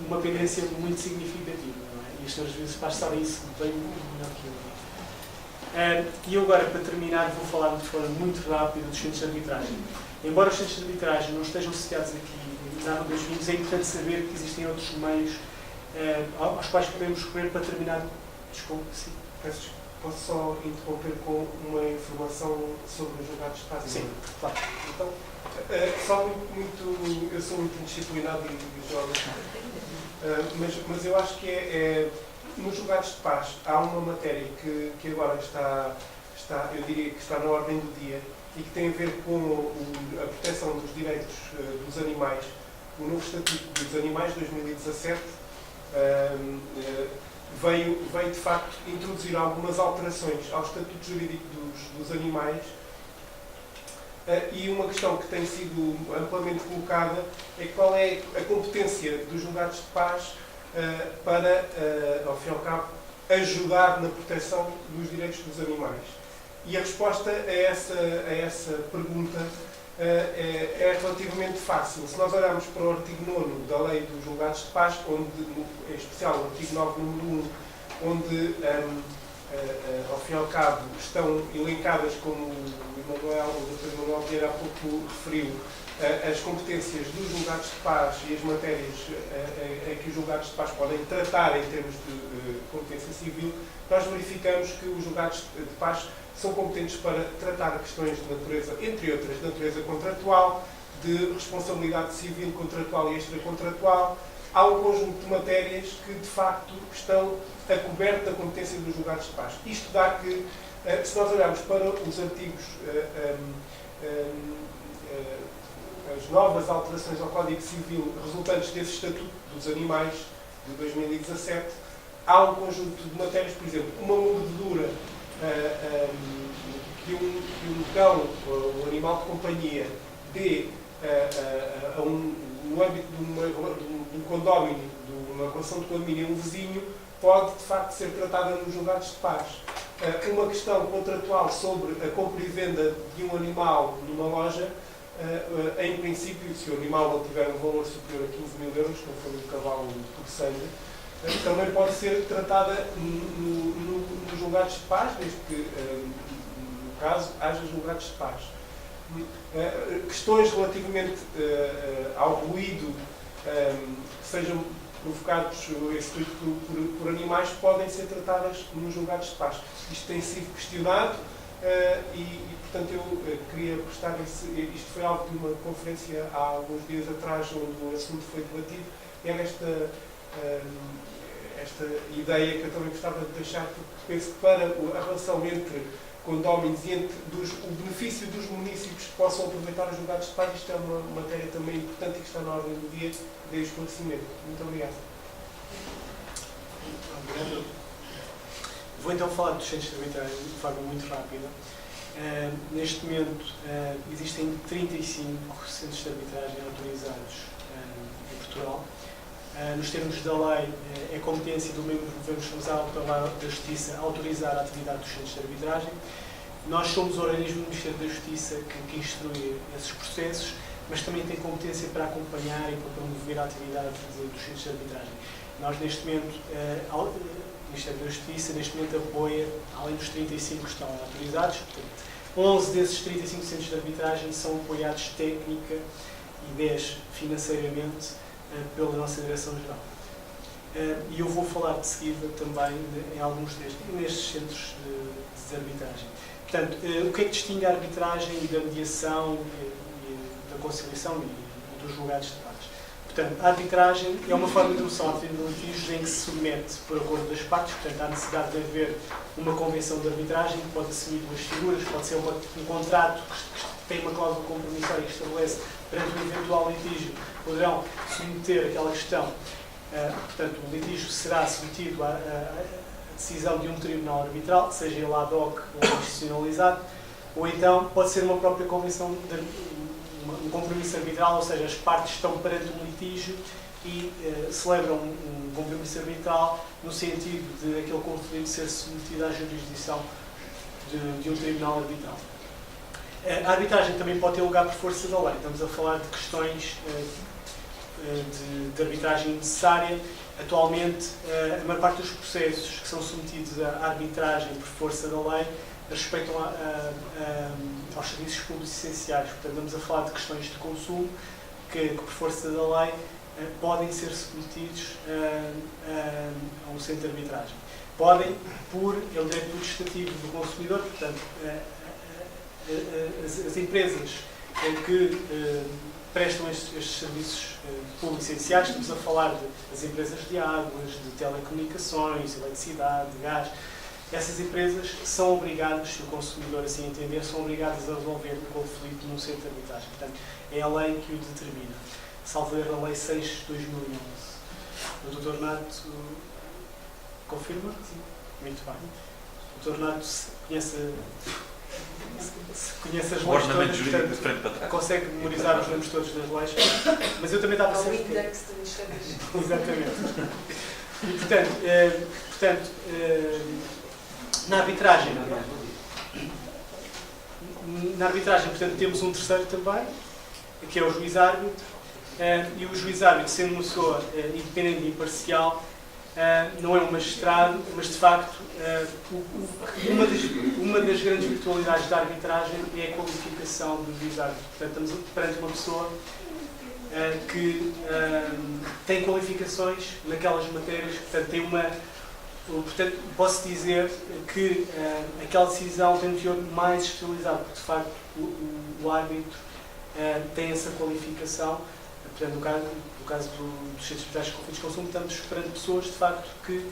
uma pendência muito significativa, não é? E as senhoras juízes de paz sabem isso bem melhor que eu. E eu agora, para terminar, vou falar de forma muito rápida dos centros de arbitragem. Embora os centros de arbitragem não estejam associados aqui na Água dos Vinhos, é importante saber que existem outros meios aos quais podemos recorrer para terminar. Desculpe, sim. Posso só interromper com uma informação sobre os julgados de paz? Sim, claro. Então, só eu sou muito indisciplinado e jovem, mas eu acho que nos julgados de paz há uma matéria que agora está, eu diria que está na ordem do dia e que tem a ver com a proteção dos direitos dos animais. O novo Estatuto dos Animais, 2017, veio de facto introduzir algumas alterações ao Estatuto Jurídico dos Animais, e uma questão que tem sido amplamente colocada é qual é a competência dos julgados de paz para, ao fim e ao cabo, ajudar na proteção dos direitos dos animais. E a resposta a essa pergunta é relativamente fácil. Se nós olharmos para o artigo 9º da Lei dos Julgados de Paz, onde, em especial o artigo 9, número 1, onde, ao fim e ao cabo, estão elencadas, como o Dr. Manuel Vieira há pouco referiu, as competências dos julgados de paz e as matérias em que os julgados de paz podem tratar em termos de competência civil, nós verificamos que os julgados de paz são competentes para tratar questões de natureza, entre outras, de natureza contratual, de responsabilidade civil, contratual e extracontratual. Há um conjunto de matérias que, de facto, estão a coberto da competência dos julgados de paz. Isto dá que, se nós olharmos para os artigos, as novas alterações ao Código Civil resultantes desse Estatuto dos Animais de 2017, há um conjunto de matérias, por exemplo, uma mordedura que um cão, um animal de companhia, dê no âmbito de um condómino, de uma relação de condomínio a um vizinho, pode, de facto, ser tratada nos julgados de paz. Uma questão contratual sobre a compra e venda de um animal numa loja, em princípio, se o animal não tiver um valor superior a 15.000 euros, como foi um cavalo por sangue, também pode ser tratada nos julgados de paz, desde que, no caso, haja julgados de paz. Questões relativamente ao ruído que sejam provocados por animais podem ser tratadas nos julgados de paz. Isto tem sido questionado portanto, eu queria prestar isto foi algo de uma conferência há alguns dias atrás, onde o assunto foi debatido, e era esta ideia que eu também gostava de deixar, porque penso que para a relação entre condóminos e entre o benefício dos municípios que possam aproveitar os julgados de paz, isto é uma matéria também importante e que está na ordem do dia de esclarecimento. Muito obrigado. Vou então falar dos centros de arbitragem de forma muito rápida. Neste momento existem 35 centros de arbitragem autorizados em Portugal. Nos termos da lei, é competência do membro do Governo responsável pela Justiça autorizar a atividade dos centros de arbitragem. Nós somos o organismo do Ministério da Justiça que instrui esses processos, mas também tem competência para acompanhar e para promover a atividade dos centros de arbitragem. Nós, neste momento, o Ministério da Justiça, neste momento, apoia, além dos 35 que estão autorizados, portanto, 11 desses 35 centros de arbitragem são apoiados técnica e 10 financeiramente pela nossa Direção-Geral. E eu vou falar de seguida também em alguns destes centros de arbitragem. Portanto, o que é que distingue a arbitragem da mediação e da conciliação e dos julgados de paz? Portanto, a arbitragem é uma forma de resolução de litígios em que se submete por acordo das partes, portanto, há necessidade de haver uma convenção de arbitragem que pode assumir duas figuras, pode ser um contrato que tem uma cláusula compromissória que estabelece perante um eventual litígio, poderão submeter aquela questão, portanto, o litígio será submetido à decisão de um tribunal arbitral, seja ele ad hoc ou institucionalizado, ou então pode ser uma própria convenção um compromisso arbitral, ou seja, as partes estão perante um litígio e celebram um compromisso arbitral no sentido de aquele conflito ser submetido à jurisdição de um tribunal arbitral. A arbitragem também pode ter lugar por força da lei. Estamos a falar de questões de arbitragem necessária. Atualmente, a maior parte dos processos que são submetidos à arbitragem por força da lei respeitam aos serviços públicos essenciais. Portanto, estamos a falar de questões de consumo que por força da lei, podem ser submetidos a um centro de arbitragem. Podem, por é o direito legislativo do consumidor, portanto, as empresas que prestam estes serviços públicos essenciais, estamos a falar das empresas de águas, de telecomunicações, eletricidade, de gás. Essas empresas são obrigadas, se o consumidor assim entender, são obrigadas a resolver o conflito num centro de arbitragem. Portanto, é a lei que o determina. Salvo erro, a Lei 6 de 2011. O Dr. Nato confirma? Sim. Muito bem. O Dr. Nato conhece as leis todas, portanto, consegue memorizar os nomes todos das leis, mas eu também estava a ser... Exatamente. E, portanto, na arbitragem, portanto, temos um terceiro também, que é o juiz-árbitro, e o juiz-árbitro, sendo uma pessoa independente e imparcial, não é um magistrado, mas de facto uma das grandes virtualidades da arbitragem é a qualificação do juiz-árbitro. Portanto, estamos perante uma pessoa que tem qualificações naquelas matérias, portanto, posso dizer que aquela decisão tem um teor mais especializado, porque de facto o árbitro tem essa qualificação. Portanto, no caso dos centros arbitrais de conflitos de consumo, estamos perante pessoas de facto que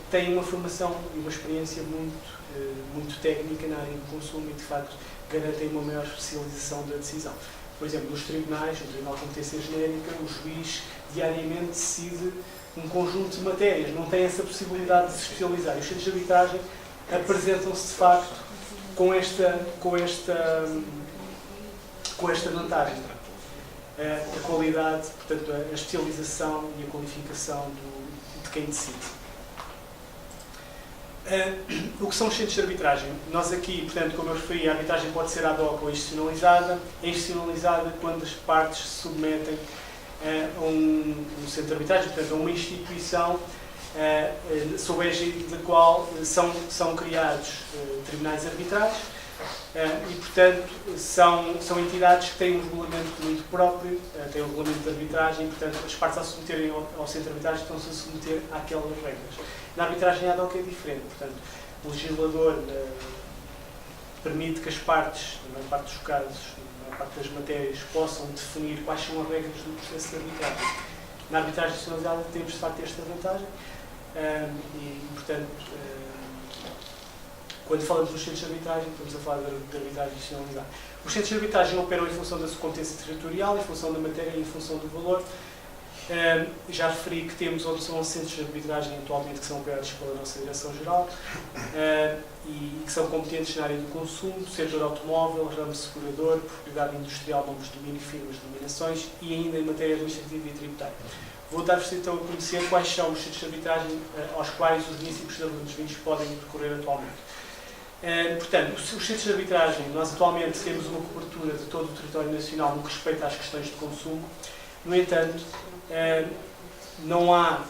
têm uma formação e uma experiência muito técnica na área do consumo e de facto garantem uma maior especialização da decisão. Por exemplo, nos tribunais, no Tribunal de Competência Genérica, o juiz diariamente decide um conjunto de matérias, não tem essa possibilidade de se especializar. E os centros de arbitragem apresentam-se de facto com esta vantagem. A qualidade, portanto, a especialização e a qualificação de quem decide. O que são os centros de arbitragem? Nós aqui, portanto, como eu referi, a arbitragem pode ser ad hoc ou institucionalizada. É institucionalizada quando as partes se submetem a um centro de arbitragem, portanto, a uma instituição sob a égide da qual são criados tribunais arbitrais, E, portanto, são entidades que têm um regulamento muito próprio, têm um regulamento de arbitragem, e, portanto, as partes a submeterem ao centro de arbitragem estão-se a submeter àquelas regras. Na arbitragem ad hoc é diferente, portanto, o legislador permite que as partes, na maior parte dos casos, na maior parte das matérias, possam definir quais são as regras do processo de arbitragem. Na arbitragem nacionalizada temos, de facto, esta vantagem e, portanto, quando falamos dos centros de arbitragem, estamos a falar de arbitragem nacionalizada. Os centros de arbitragem operam em função da sua competência territorial, em função da matéria e em função do valor. Já referi que temos 11 centros de arbitragem atualmente que são operados pela nossa Direção-Geral e que são competentes na área do consumo, setor automóvel, ramo segurador, propriedade industrial, nomes de domínio, firmas, denominações e ainda em matéria administrativa e tributária. Vou dar-vos então a conhecer quais são os centros de arbitragem aos quais os municípios de Arruda dos Vinhos podem recorrer atualmente. Portanto, os centros de arbitragem, nós atualmente temos uma cobertura de todo o território nacional no que respeita às questões de consumo. No entanto, não há,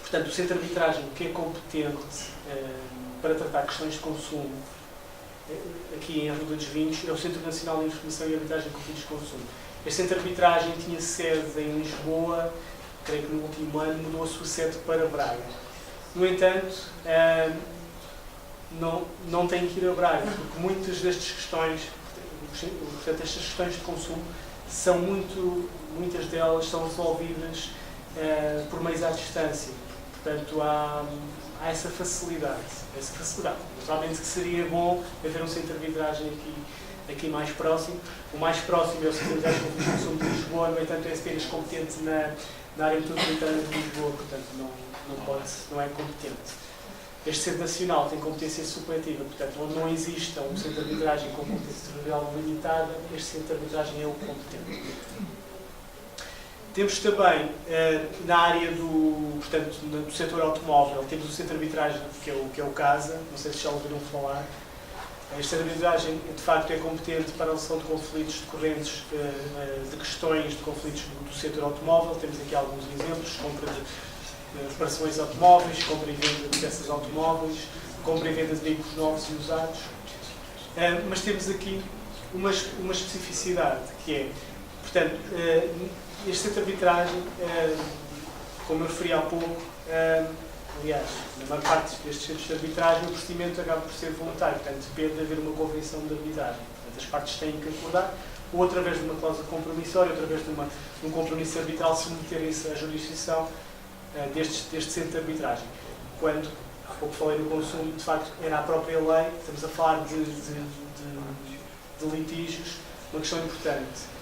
portanto, o centro de arbitragem que é competente para tratar questões de consumo aqui em Arruda dos Vinhos é o Centro Nacional de Informação e Arbitragem de Conflitos de Consumo. Este centro de arbitragem tinha sede em Lisboa, creio que no último ano mudou a sua sede para Braga. No entanto, não tem que ir a Braga, porque muitas destas questões, portanto, estas questões de consumo, muitas delas são resolvidas por meios à distância. Portanto, há essa facilidade. Naturalmente que seria bom haver um centro de arbitragem aqui mais próximo. O mais próximo é o Centro de Arbitragem de Consumo de Lisboa, no entanto é apenas competente na área metropolitana de Lisboa, portanto não é competente. Este centro nacional tem competência supletiva, portanto, onde não exista um centro de arbitragem com competência territorial limitada, este centro de arbitragem é o competente. Temos também, na área do setor automóvel, temos o centro de arbitragem, que é o CASA, não sei se já ouviram falar. Este centro de arbitragem, de facto, é competente para a resolução de conflitos decorrentes de questões de conflitos do setor automóvel. Temos aqui alguns exemplos: compra de reparações automóveis, compra e venda de peças automóveis, compra e venda de veículos novos e usados. Mas temos aqui uma especificidade, que é, portanto, este centro de arbitragem, como eu referi há pouco, aliás, na maior parte destes centros de arbitragem, o procedimento acaba por ser voluntário, portanto, depende de haver uma convenção de arbitragem. Portanto, as partes têm que acordar, ou através de uma cláusula compromissória, ou através de um compromisso arbitral, submeterem-se à jurisdição deste centro de arbitragem. Quando, há pouco falei no consumo, de facto, era a própria lei, estamos a falar de litígios, uma questão importante.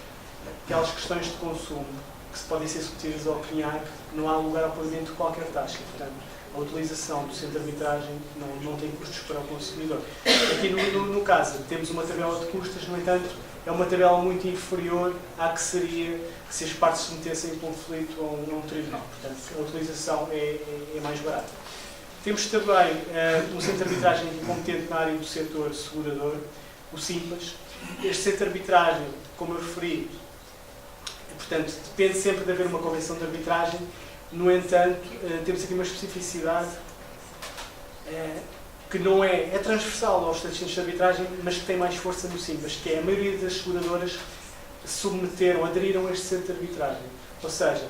Aquelas questões de consumo que podem ser submetidas ao CNIAC, não há lugar ao pagamento de qualquer taxa. Portanto, a utilização do centro de arbitragem não tem custos para o consumidor. Aqui no caso, temos uma tabela de custos, no entanto, é uma tabela muito inferior à que seria se as partes se metessem em conflito a um tribunal. Portanto, a utilização é mais barata. Temos também um centro de arbitragem competente na área do setor segurador, o SIMPAS. Este centro de arbitragem, como eu referi, portanto, depende sempre de haver uma convenção de arbitragem. No entanto, temos aqui uma especificidade que não é transversal aos centros de arbitragem, mas que tem mais força no SIMPAS, que é a maioria das seguradoras aderiram a este centro de arbitragem. Ou seja,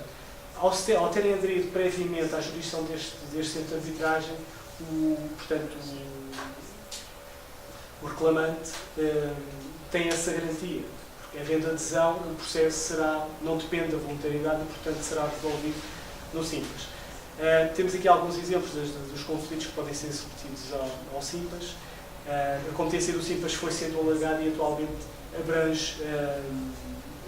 ao terem aderido previamente à jurisdição deste centro de arbitragem, o reclamante tem essa garantia. Havendo adesão, o processo não depende da voluntariedade e, portanto, será resolvido no SIMPAS. Temos aqui alguns exemplos dos conflitos que podem ser submetidos ao SIMPAS. A competência do SIMPAS foi sendo alargada e atualmente abrange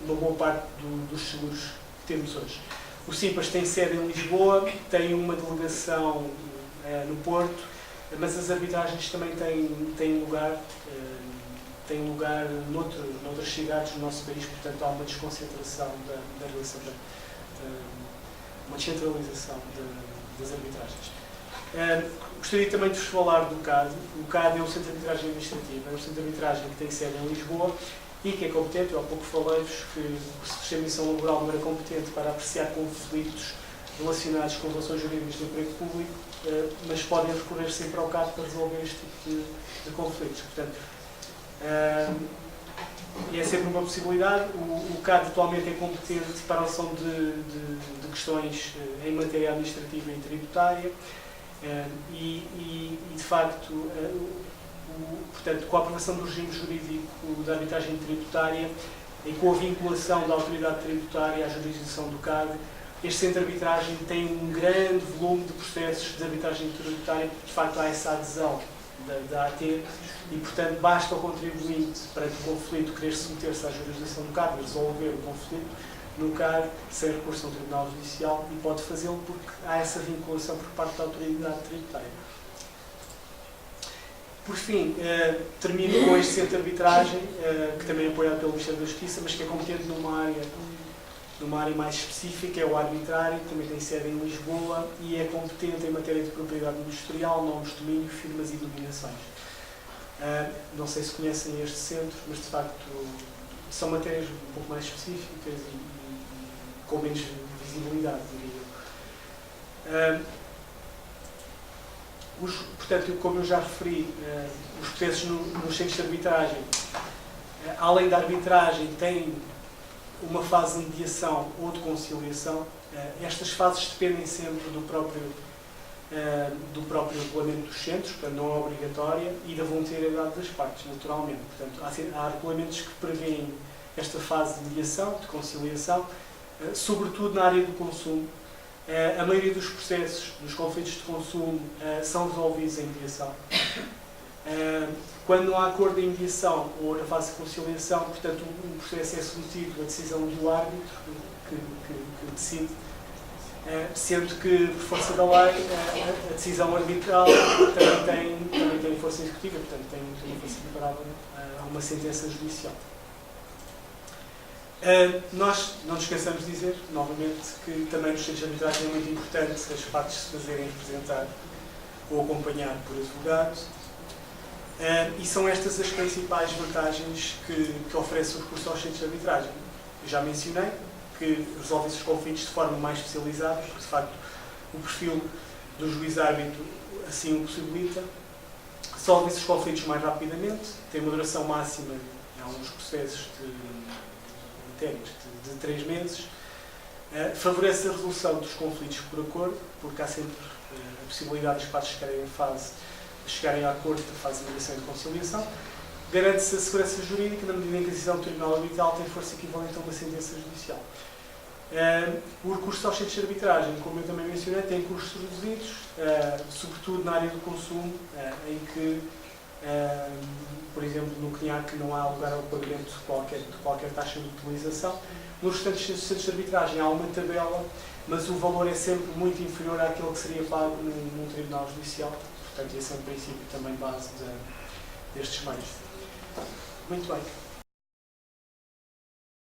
uma boa parte dos seguros que temos hoje. O SIMPAS tem sede em Lisboa, tem uma delegação no Porto, mas as arbitragens também têm lugar noutras cidades do nosso país, portanto há uma desconcentração da relação, uma descentralização das arbitragens. Gostaria também de vos falar do CAD. O CAD é um centro de arbitragem administrativa, é um centro de arbitragem que tem sede em Lisboa e que é competente. Eu há pouco falei-vos que o Sistema de Missão Laboral não era competente para apreciar conflitos relacionados com relações jurídicas de emprego público, mas podem recorrer sempre ao CAD para resolver este tipo de conflitos. Portanto, E é sempre uma possibilidade. O CAD atualmente é competente para a solução de questões em matéria administrativa e tributária e de facto, portanto, com a aprovação do regime jurídico da arbitragem tributária e com a vinculação da autoridade tributária à jurisdição do CAD, este centro de arbitragem tem um grande volume de processos de arbitragem tributária, porque de facto há essa adesão da AT e, portanto, basta ao contribuinte, perante o conflito, querer submeter-se à jurisdição do CAD e resolver o conflito no CAD, sem recurso ao Tribunal Judicial, e pode fazê-lo porque há essa vinculação por parte da autoridade tributária. Por fim, termino com este centro de arbitragem, que também é apoiado pelo Ministério da Justiça, mas que é competente numa área mais específica, é o arbitrário, que também tem sede em Lisboa e é competente em matéria de propriedade industrial, nomes de domínio, firmas e dominações. Não sei se conhecem este centro, mas de facto são matérias um pouco mais específicas e com menos visibilidade, diria eu. Portanto, como eu já referi, os processos nos centros de arbitragem, além da arbitragem, têm uma fase de mediação ou de conciliação. Estas fases dependem sempre do próprio regulamento dos centros, portanto não é obrigatória, e da voluntariedade das partes, naturalmente. Portanto, há regulamentos que prevêem esta fase de mediação, de conciliação, sobretudo na área do consumo. A maioria dos processos, dos conflitos de consumo, são resolvidos em mediação. Quando não há acordo em mediação ou na fase de conciliação, portanto, o processo é submetido à decisão do árbitro que decide, sendo que, por força da lei, a decisão arbitral também tem força executiva, portanto, tem uma força equiparável a uma sentença judicial. Nós não nos esqueçamos de dizer, novamente, que também nos centros de arbitragem é muito importante as partes se fazerem representar ou acompanhar por advogados. E são estas as principais vantagens que oferece o recurso aos centros de arbitragem. Eu já mencionei que resolve esses conflitos de forma mais especializada, porque de facto o perfil do juiz-árbitro assim o possibilita. Resolve esses conflitos mais rapidamente, tem uma duração máxima em alguns processos de 3 meses. Favorece a resolução dos conflitos por acordo, porque há sempre a possibilidade das partes chegarem a acordo da fase de mediação e de conciliação. Garante-se a segurança jurídica na medida em que a decisão do Tribunal Arbitral tem força equivalente a uma sentença judicial. O recurso aos centros de arbitragem, como eu também mencionei, tem custos reduzidos, sobretudo na área do consumo, em que, por exemplo, no CNIAC não há lugar ao pagamento de qualquer taxa de utilização. Nos restantes centros de arbitragem há uma tabela, mas o valor é sempre muito inferior àquele que seria pago num Tribunal Judicial. Portanto, esse é um princípio também base destes meios. Muito bem.